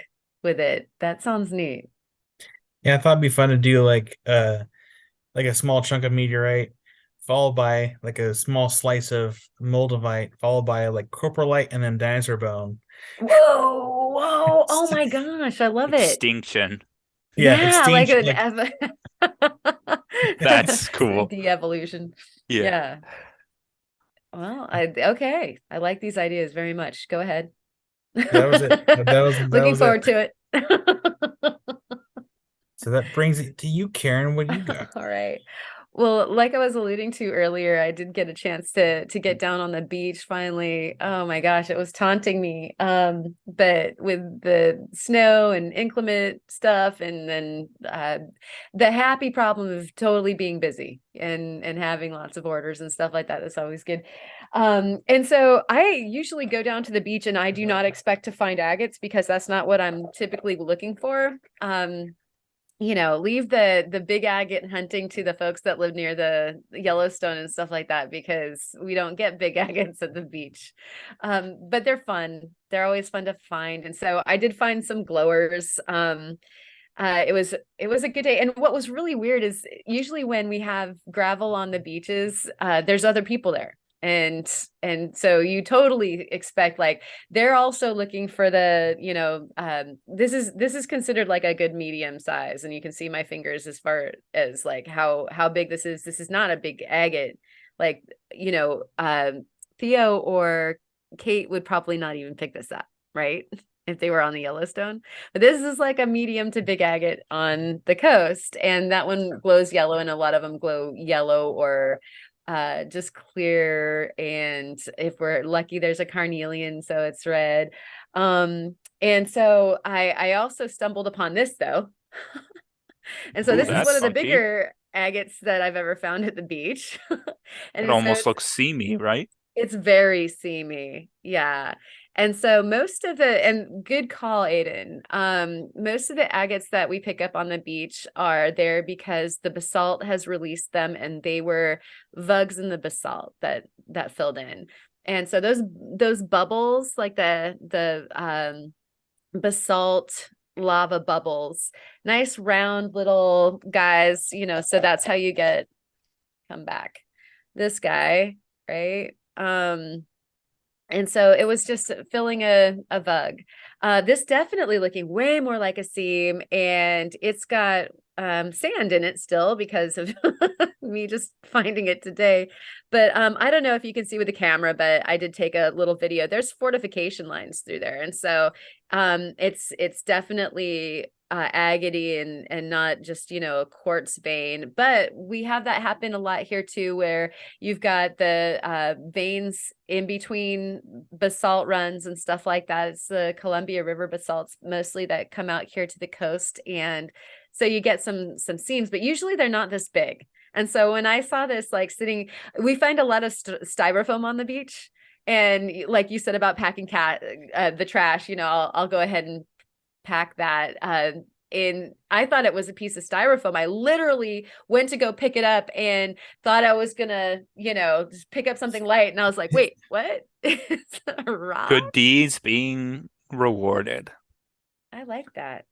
with it. That sounds neat. Yeah, I thought it'd be fun to do like a small chunk of meteorite followed by like a small slice of moldavite followed by like coprolite and then dinosaur bone. Whoa, oh my gosh, I love Extinction. it. Yeah, like an that's cool. De-evolution. Yeah. Well, I like these ideas very much. Go ahead. That was it. Looking forward to it. So that brings it to you, Karen. What do you got? All right. Well, like I was alluding to earlier, I did get a chance to get down on the beach finally. Oh my gosh, it was taunting me. But with the snow and inclement stuff, and then the happy problem of totally being busy and having lots of orders and stuff like that. That's always good. And so I usually go down to the beach, and I do not expect to find agates because that's not what I'm typically looking for. Leave the big agate hunting to the folks that live near the Yellowstone and stuff like that, because we don't get big agates at the beach. But they're fun. They're always fun to find. And so I did find some glowers. It was a good day. And what was really weird is usually when we have gravel on the beaches, there's other people there. And so you totally expect, like, they're also looking for the, this is considered like a good medium size, and you can see my fingers as far as like how big this is. This is not a big agate, like, Theo or Kate would probably not even pick this up, right? If they were on the Yellowstone. But this is like a medium to big agate on the coast, and that one glows yellow, and a lot of them glow yellow or just clear, and if we're lucky there's a carnelian, so it's red. And so I also stumbled upon this though. And so this is one of the bigger agates that I've ever found at the beach. And it almost looks seamy, right? It's very seamy. Yeah. And so most of the, and good call, Aiden. Most of the agates that we pick up on the beach are there because the basalt has released them, and they were vugs in the basalt that filled in. And so those bubbles, like the basalt lava bubbles, nice round little guys, so that's how you come back. This guy, right? And so it was just filling a vug. This definitely looking way more like a seam, and it's got sand in it still because of me just finding it today. But I don't know if you can see with the camera, but I did take a little video. There's fortification lines through there. And so it's definitely agate and not just, a quartz vein. But we have that happen a lot here too, where you've got the veins in between basalt runs and stuff like that. It's the Columbia River basalts mostly that come out here to the coast. And so you get some seams, but usually they're not this big. And so when I saw this, like sitting, we find a lot of styrofoam on the beach. And like you said about packing the trash, I'll go ahead and pack that. And I thought it was a piece of styrofoam. I literally went to go pick it up and thought I was gonna, just pick up something light. And I was like, wait, what? It's a rock? Good deeds being rewarded. I like that.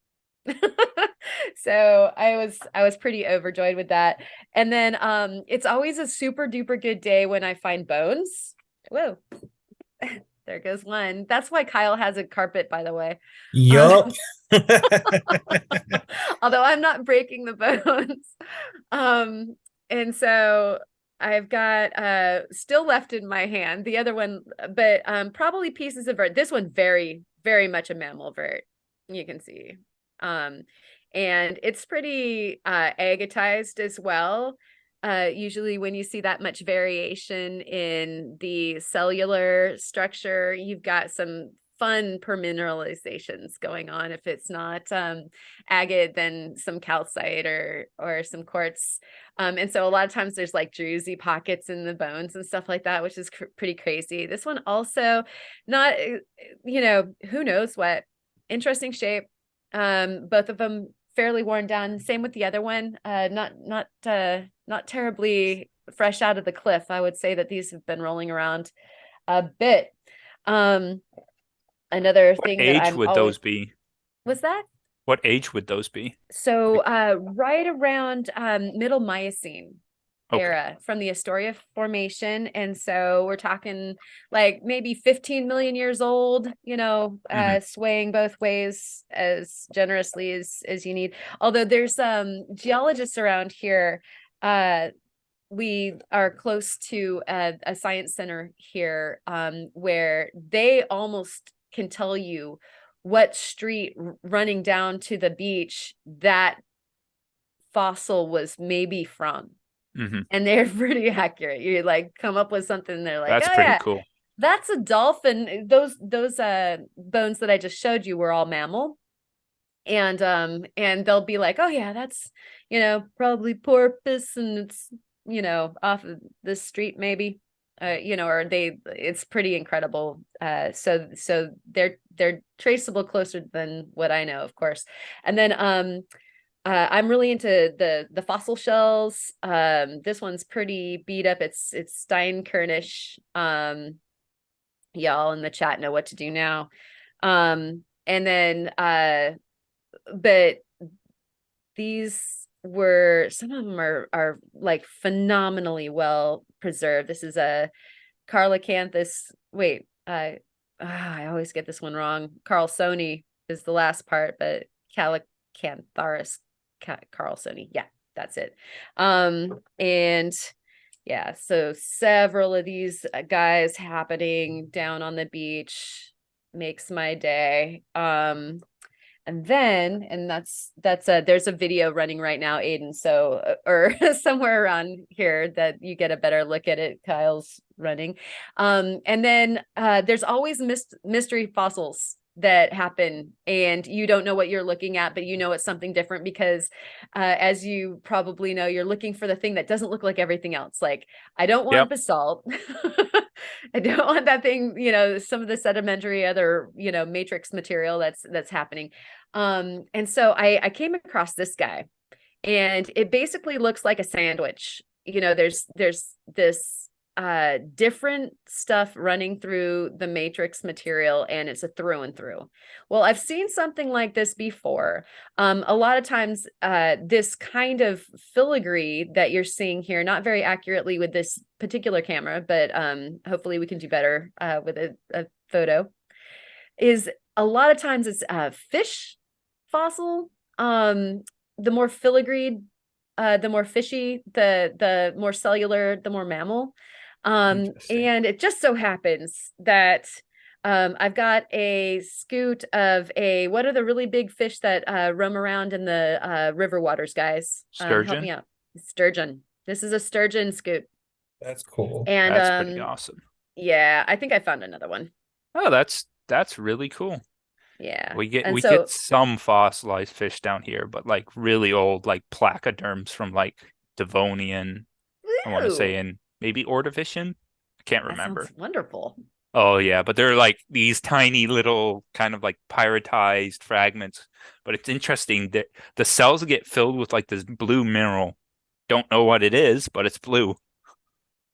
So I was pretty overjoyed with that. And then it's always a super duper good day when I find bones. Whoa. There goes one. That's why Kyle has a carpet, by the way. Yup. Although I'm not breaking the bones. And so I've got still left in my hand the other one, but probably pieces of vert. This one very, very much a mammal vert. You can see. And it's pretty agatized as well. Usually when you see that much variation in the cellular structure, you've got some fun permineralizations going on. If it's not agate, then some calcite or some quartz. And so a lot of times there's like druzy pockets in the bones and stuff like that, which is pretty crazy. This one also not, who knows what. Interesting shape. Both of them fairly worn down. Same with the other one. Not terribly fresh out of the cliff. I would say that these have been rolling around a bit. Another thing What age would those be? What's that? What age would those be? So right around middle Miocene era from the Astoria Formation. And so we're talking like maybe 15 million years old, swaying both ways as generously as you need. Although there's geologists around here. We are close to a science center here where they almost can tell you what street running down to the beach that fossil was maybe from. Mm-hmm. And they're pretty accurate. You like come up with something, they're like, that's pretty cool. That's a dolphin. Those bones that I just showed you were all mammal. And they'll be like, oh yeah, that's probably porpoise, and it's off of this street maybe. Or it's pretty incredible. So they're traceable closer than what I know, of course. And then I'm really into the fossil shells. This one's pretty beat up. It's Steinkernish. Y'all in the chat know what to do now. And then but these were, some of them are like phenomenally well preserved. This is a Carlacanthus. Wait, I always get this one wrong. Carlsoni is the last part, but Calicantharus Carlsoni. Yeah, that's it. And yeah, so several of these guys happening down on the beach makes my day. And that's there's a video running right now, Aiden. So, or somewhere around here that you get a better look at it. Kyle's running. And then there's always mystery fossils that happen, and you don't know what you're looking at, but it's something different because as you probably know, you're looking for the thing that doesn't look like everything else. Like, I don't want basalt. I don't want that thing, some of the sedimentary other, matrix material that's happening. And so I came across this guy, and it basically looks like a sandwich. There's this different stuff running through the matrix material, and it's a through and through. Well, I've seen something like this before. A lot of times this kind of filigree that you're seeing here, not very accurately with this particular camera, but hopefully we can do better with a photo, is a lot of times it's a fish fossil. the more filigreed, the more fishy, the more cellular, the more mammal. And it just so happens that I've got a scoot of what are the really big fish that roam around in the river waters, guys? Help Sturgeon. me out. Sturgeon. This is a sturgeon scoot. That's cool. And That's pretty awesome. yeah, I think I found another one. Oh, that's really cool. Yeah. We And get some fossilized fish down here, but like really old, like placoderms from like Devonian, I want to say, in maybe Ordovician. I can't remember. That sounds wonderful. Oh yeah, but they're like these tiny little kind of like pyritized fragments. But it's interesting that the cells get filled with like this blue mineral. Don't know what it is, but it's blue.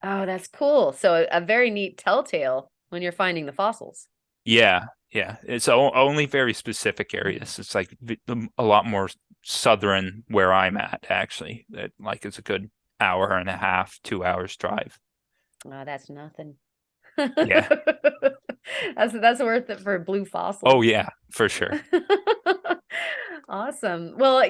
Oh, that's cool. So a very neat telltale when you're finding the fossils. Yeah, yeah. It's only very specific areas. It's like a lot more southern where I'm at, actually. That like it's a good hour and a half, 2 hours drive. Oh, that's nothing. Yeah. That's worth it for blue fossils. Oh yeah, for sure. Awesome. Well,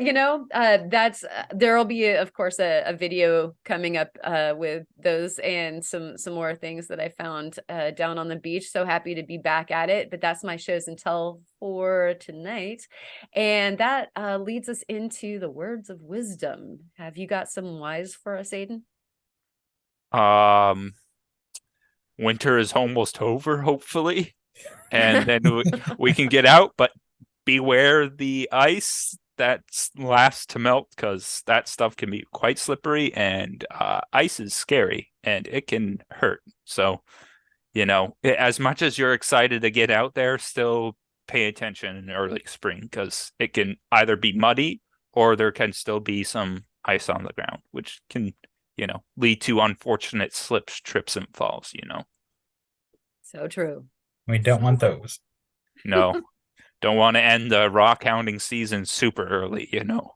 that's there'll be of course a video coming up with those and some more things that I found down on the beach. So happy to be back at it. But that's my shows and tell for tonight. And that leads us into the words of wisdom. Have you got some wise for us, Aiden? Winter is almost over, hopefully. And then we can get out, but beware the ice that's last to melt, because that stuff can be quite slippery, and ice is scary and it can hurt. So, as much as you're excited to get out there, still pay attention in early spring, because it can either be muddy or there can still be some ice on the ground, which can, lead to unfortunate slips, trips, and falls, So true. We don't want those. No. Don't want to end the rock hounding season super early, No.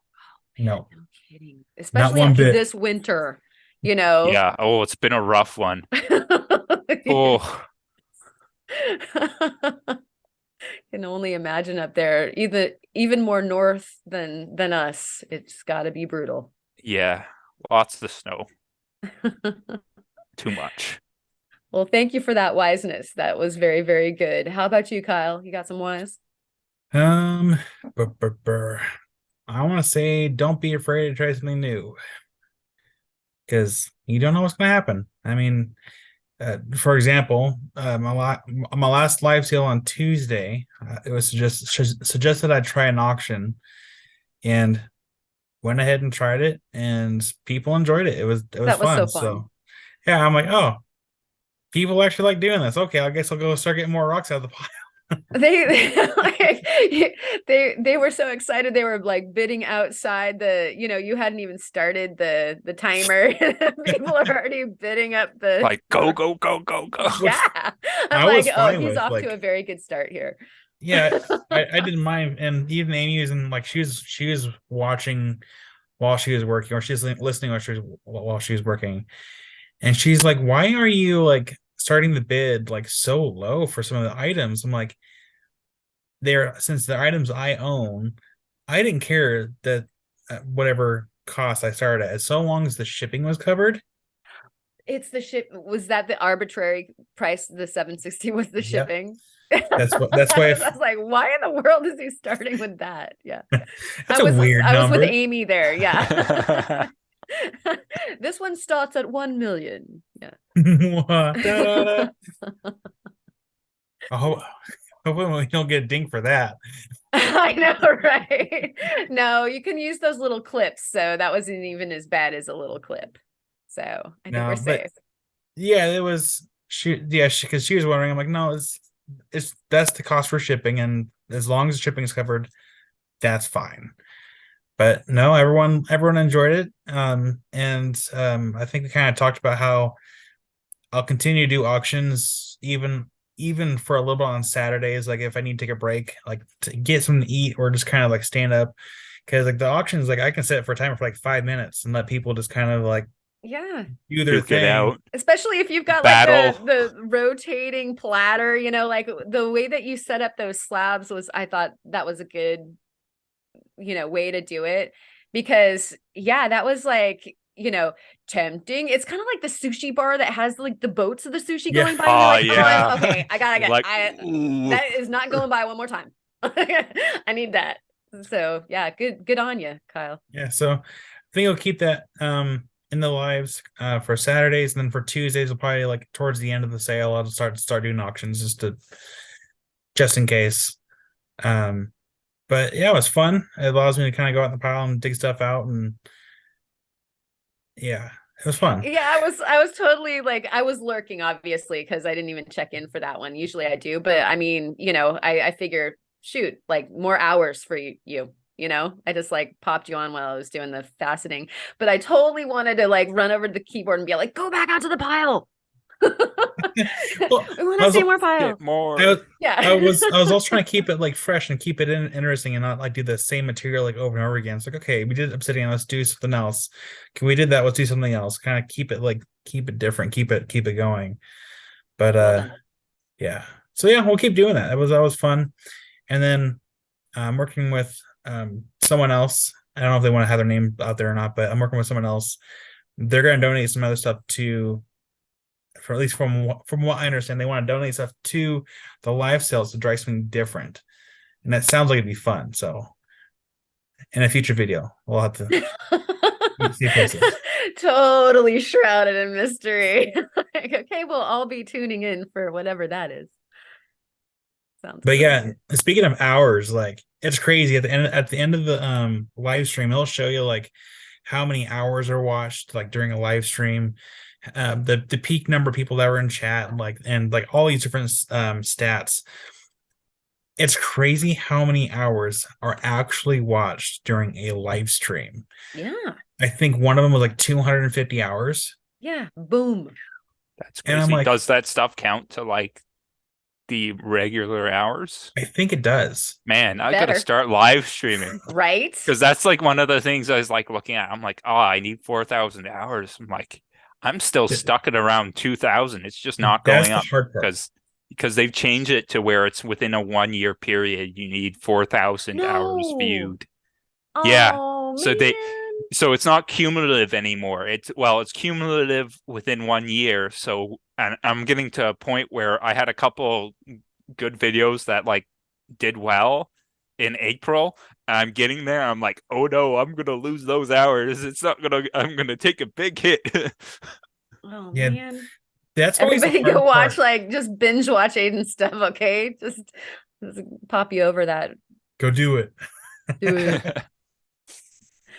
No kidding. Especially after this winter, Yeah. Oh, it's been a rough one. Oh. Can only imagine up there, even more north than us. It's got to be brutal. Yeah. Lots of snow. Too much. Well, thank you for that wiseness. That was very, very good. How about you, Kyle? You got some wise? I want to say don't be afraid to try something new, because you don't know what's going to happen. I mean, for example, my last live sale on Tuesday, it was suggested I try an auction, and went ahead and tried it, and people enjoyed it. It was fun. So yeah, I'm like, oh, people actually like doing this. Okay, I guess I'll go start getting more rocks out of the pile. They were so excited. They were like bidding outside you hadn't even started the timer. People are already bidding up the like go. Yeah. I'm like, oh, he's off to a very good start here. Yeah, I didn't mind. And even Amy was in, like, she was watching while she was working, or she's listening while she was working. And she's like, why are you like starting the bid like so low for some of the items? I'm like, since the items I own, I didn't care that whatever cost I started at, as so long as the shipping was covered. It's the ship. Was that the arbitrary price? The $760 was the shipping. That's why I was like, why in the world is he starting with that? Yeah. That's a weird number. I was with Amy there. Yeah. This one starts at 1 million. Yeah. I hope we don't get a ding for that. I know, right? No, you can use those little clips. So that wasn't even as bad as a little clip. So I think we're safe. Yeah, it was because she was wondering. I'm like, no, that's the cost for shipping, and as long as shipping is covered, that's fine. But no, everyone enjoyed it. And I think we kind of talked about how I'll continue to do auctions even for a little bit on Saturdays, like if I need to take a break, like to get something to eat or just kind of like stand up, because like the auctions, like I can set it for a timer for like 5 minutes and let people just kind of like do their thing out. Especially if you've got like the rotating platter, like the way that you set up those slabs I thought that was a good way to do it. because that was like, tempting. It's kind of like the sushi bar that has like the boats of the sushi going by. Oh, And you're like, oh, okay, I gotta get Like, that is not going by one more time. I need that. So yeah, good on you, Kyle. Yeah, so I think I'll keep that in the lives for Saturdays, and then for Tuesdays, I'll probably like towards the end of the sale, I'll start doing auctions just in case. But yeah, it was fun. It allows me to kind of go out in the pile and dig stuff out, and yeah, it was fun. Yeah, I was totally like, I was lurking, obviously, because I didn't even check in for that one. Usually I do, but I mean, I figure, shoot, like more hours for you. I just like popped you on while I was doing the faceting, but I totally wanted to like run over to the keyboard and be like, go back out to the pile. Well, we want to see more pile. get more. I was also trying to keep it like fresh and keep it interesting and not like do the same material like over and over again. It's like, okay, we did obsidian, let's do something else. We did that, let's do something else. Kind of keep it different, keep it going. But yeah. So yeah, we'll keep doing that. That was fun. And then I'm working with someone else. I don't know if they want to have their name out there or not, but I'm working with someone else. They're going to donate some other stuff for at least from what I understand, they want to donate stuff to the live sales to try something different. And that sounds like it'd be fun. So in a future video, we'll have to see faces. Totally shrouded in mystery. Like, okay, we'll all be tuning in for whatever that is. But crazy. Yeah, speaking of hours, like it's crazy at the end of the live stream, it'll show you like how many hours are watched like during a live stream, the peak number of people that were in chat, and all these different stats. It's crazy how many hours are actually watched during a live stream. Yeah. I think one of them was like 250 hours. Yeah. Boom. That's crazy. And I'm like, does that stuff count to like the regular hours? I think it does. Man, I gotta start live streaming. Right? Because that's like one of the things I was like looking at. I'm like, oh, I need 4,000 hours. I'm like, I'm still stuck at around 2,000. It's just not going up because they've changed it to where it's within a 1 year period. You need 4,000 hours viewed. Oh, yeah. So man. it's not cumulative anymore. It's cumulative within 1 year. So and I'm getting to a point where I had a couple good videos that like did well in April. And I'm getting there. I'm like, oh no, I'm gonna lose those hours. I'm gonna take a big hit. Oh yeah, man. That's everybody go watch just binge watch Aiden's stuff, okay? Just pop you over that. Go do it. Do it.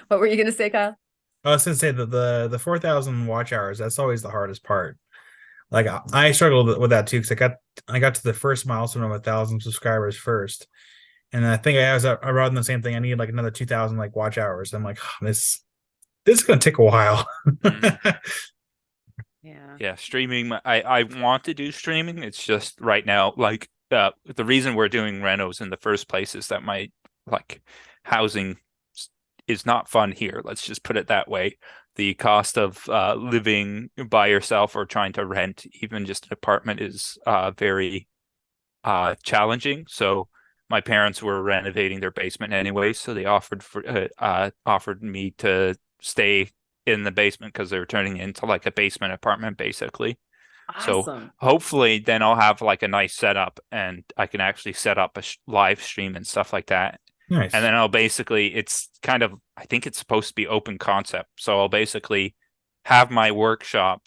What were you gonna say, Kyle? I was gonna say that the 4,000 watch hours, that's always the hardest part. Like I struggled with that too, because I got to the first milestone of 1,000 subscribers first. And I think I wrote in the same thing. I need like another 2,000 like watch hours. I'm like, oh, this is gonna take a while. Yeah, streaming. I want to do streaming. It's just right now, like the reason we're doing renos in the first place is that my like housing is not fun here. Let's just put it that way. The cost of living by yourself or trying to rent even just an apartment is very challenging. So my parents were renovating their basement anyway, so they offered me to stay in the basement because they were turning it into like a basement apartment basically. Awesome. So hopefully then I'll have like a nice setup and I can actually set up a live stream and stuff like that. Nice. And then it's kind of, I think it's supposed to be open concept. So I'll basically have my workshop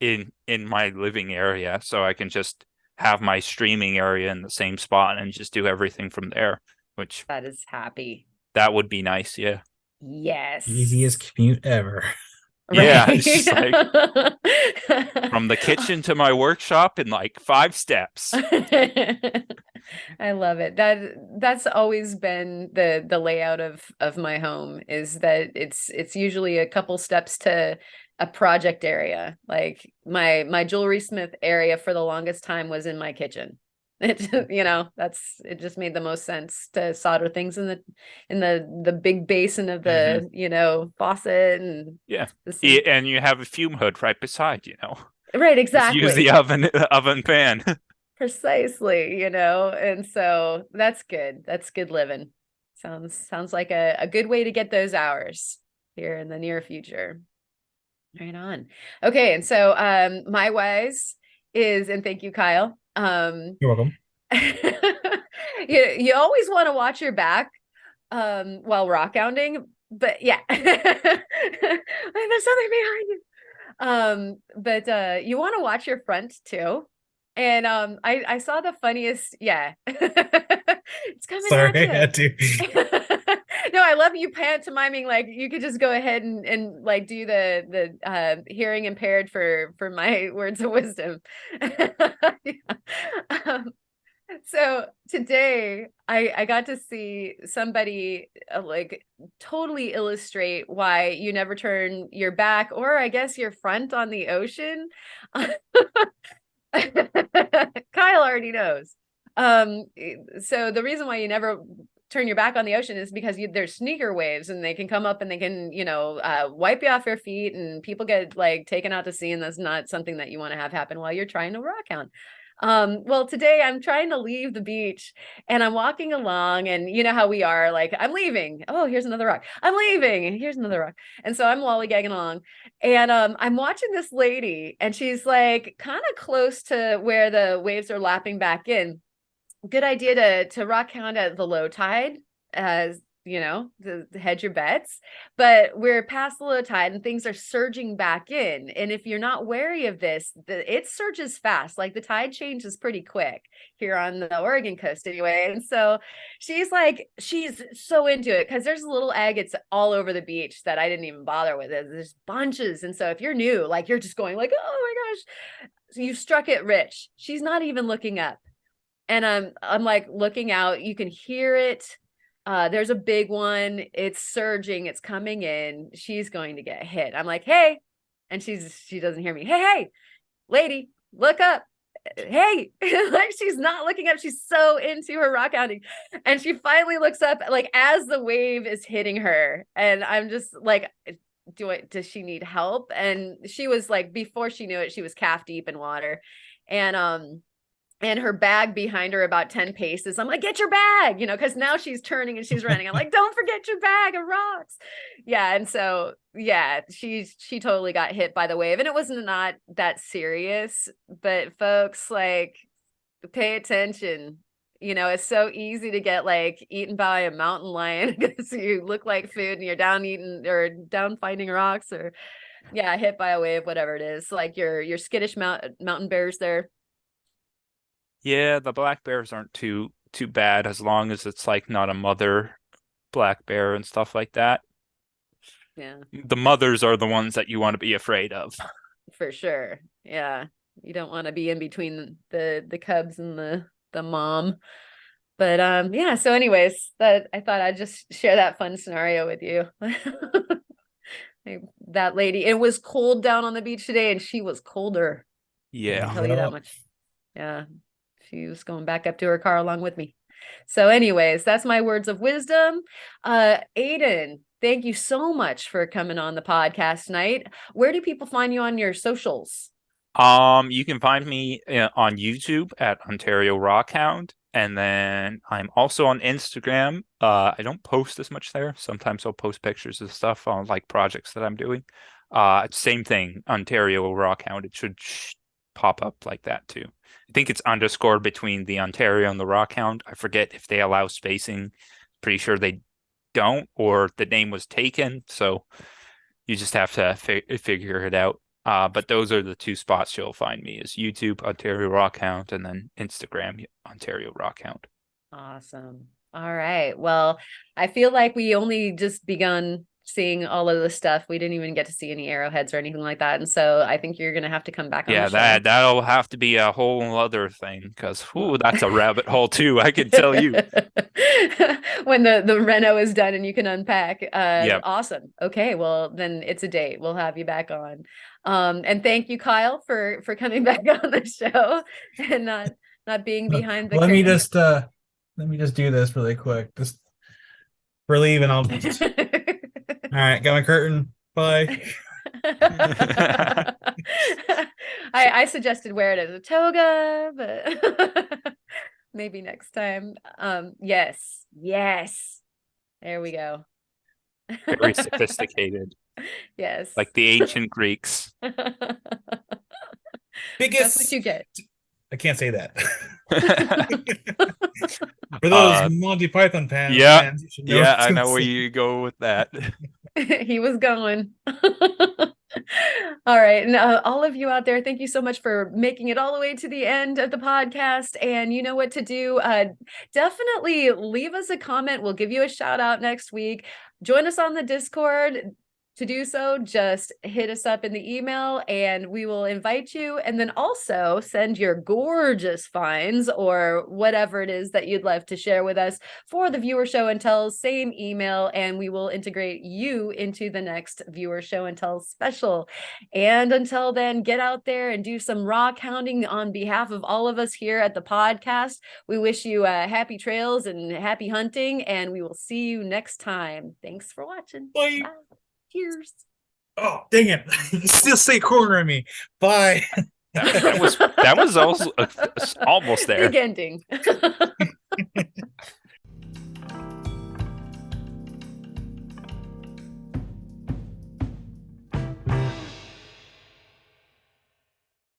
in my living area, so I can just have my streaming area in the same spot and just do everything from there, which that is happy. That would be nice. Yeah. Yes. Easiest commute ever. Right? Yeah. It's just like from the kitchen to my workshop in like 5 steps. I love it. That's always been the layout of my home, is that it's usually a couple steps to a project area. Like my jewelry smith area for the longest time was in my kitchen. It just made the most sense to solder things in the big basin of the faucet and and you have a fume hood right beside right, exactly. Just use the oven pan. Precisely, and so that's good living. Sounds like a good way to get those hours here in the near future. Right on. Okay, and so my wise is, and thank you, Kyle. You're welcome. You always want to watch your back while rock hounding, but yeah. There's something behind you. But you want to watch your front too. And I saw the funniest, yeah. It's coming Sorry, at I you. had to. No, I love you pantomiming. Like you could just go ahead and like do the hearing impaired for my words of wisdom. Yeah. So today I got to see somebody like totally illustrate why you never turn your back, or I guess your front, on the ocean. Kyle already knows. So the reason why you never turn your back on the ocean is because there's sneaker waves, and they can come up and they can, wipe you off your feet, and people get like taken out to sea, and that's not something that you want to have happen while you're trying to rock hound. Well, today I'm trying to leave the beach, and I'm walking along, and you know how we are, like, I'm leaving. Oh, here's another rock. I'm leaving. Here's another rock. And so I'm lollygagging along, and I'm watching this lady, and she's like kind of close to where the waves are lapping back in. Good idea to rock hound at the low tide, as to hedge your bets. But we're past the low tide and things are surging back in. And if you're not wary of this, it surges fast. Like the tide changes pretty quick here on the Oregon coast anyway. And so she's so into it because there's a little egg. It's all over the beach that I didn't even bother with it. There's bunches. And so if you're new, like you're just going like, oh my gosh, so you struck it rich. She's not even looking up. And I'm like looking out, you can hear it. There's a big one. It's surging. It's coming in. She's going to get hit. I'm like, hey. And she doesn't hear me. Hey, lady, look up. Hey, like she's not looking up. She's so into her rock hounding. And she finally looks up like as the wave is hitting her. And I'm just like, does she need help? And she was like, before she knew it, she was calf deep in water. And her bag behind her about 10 paces. I'm like, get your bag, because now she's turning and she's running. I'm like, don't forget your bag of rocks. Yeah. And so, yeah, she totally got hit by the wave, and it was not that serious, but folks, like, pay attention. It's so easy to get like eaten by a mountain lion because you look like food and you're down eating or down finding rocks, or hit by a wave, whatever it is, like your skittish mountain bears there. Yeah, the black bears aren't too bad as long as it's like not a mother black bear and stuff like that. Yeah. The mothers are the ones that you want to be afraid of. For sure. Yeah. You don't want to be in between the cubs and the mom. But yeah, so anyways, that I thought I'd just share that fun scenario with you. That lady, it was cold down on the beach today, and she was colder. Yeah. I'll tell you that much. Yeah. She was going back up to her car along with me. So anyways, that's my words of wisdom. Aiden, thank you so much for coming on the podcast tonight. Where do people find you on your socials? You can find me on YouTube at Ontario Rockhound, and then I'm also on Instagram. I don't post as much there. Sometimes I'll post pictures of stuff on like projects that I'm doing. Same thing, Ontario Rockhound. It should pop up like that too. I think it's underscored between the Ontario and the Rockhound. I forget if they allow spacing. Pretty sure they don't, or the name was taken. So you just have to figure it out. But those are the two spots you'll find me: is YouTube, Ontario Rockhound, and then Instagram, Ontario Rockhound. Awesome. All right. Well, I feel like we only just begun seeing all of the stuff. We didn't even get to see any arrowheads or anything like that. And so I think you're going to have to come back on the show. Yeah, that'll have to be a whole other thing, because that's a rabbit hole too, I can tell you. When the reno is done and you can unpack. Yep. Awesome. Okay, well then it's a date. We'll have you back on. And thank you, Kyle, for coming back on the show and not being behind the Let curtain. me just do this really quick. Just we're leaving. I'll just all right, got my curtain. Bye. I suggested wear it as a toga, but maybe next time. Yes. There we go. Very sophisticated, Yes. like the ancient Greeks. Biggest. That's what you get. I can't say that. For those Monty Python fans, yeah, you should know yeah, I know where you go with that. He was going. All right. And all of you out there, thank you so much for making it all the way to the end of the podcast. And you know what to do. Definitely leave us a comment. We'll give you a shout out next week. Join us on the Discord. To do so, just hit us up in the email and we will invite you. And then also send your gorgeous finds or whatever it is that you'd love to share with us for the Viewer Show and Tell, same email, and we will integrate you into the next Viewer Show and Tell special. And until then, get out there and do some rock hounding on behalf of all of us here at the podcast. We wish you happy trails and happy hunting, and we will see you next time. Thanks for watching. Bye. Bye. Cheers. Oh, dang it. You still say cornering me. Bye. That was also almost there. Big ending.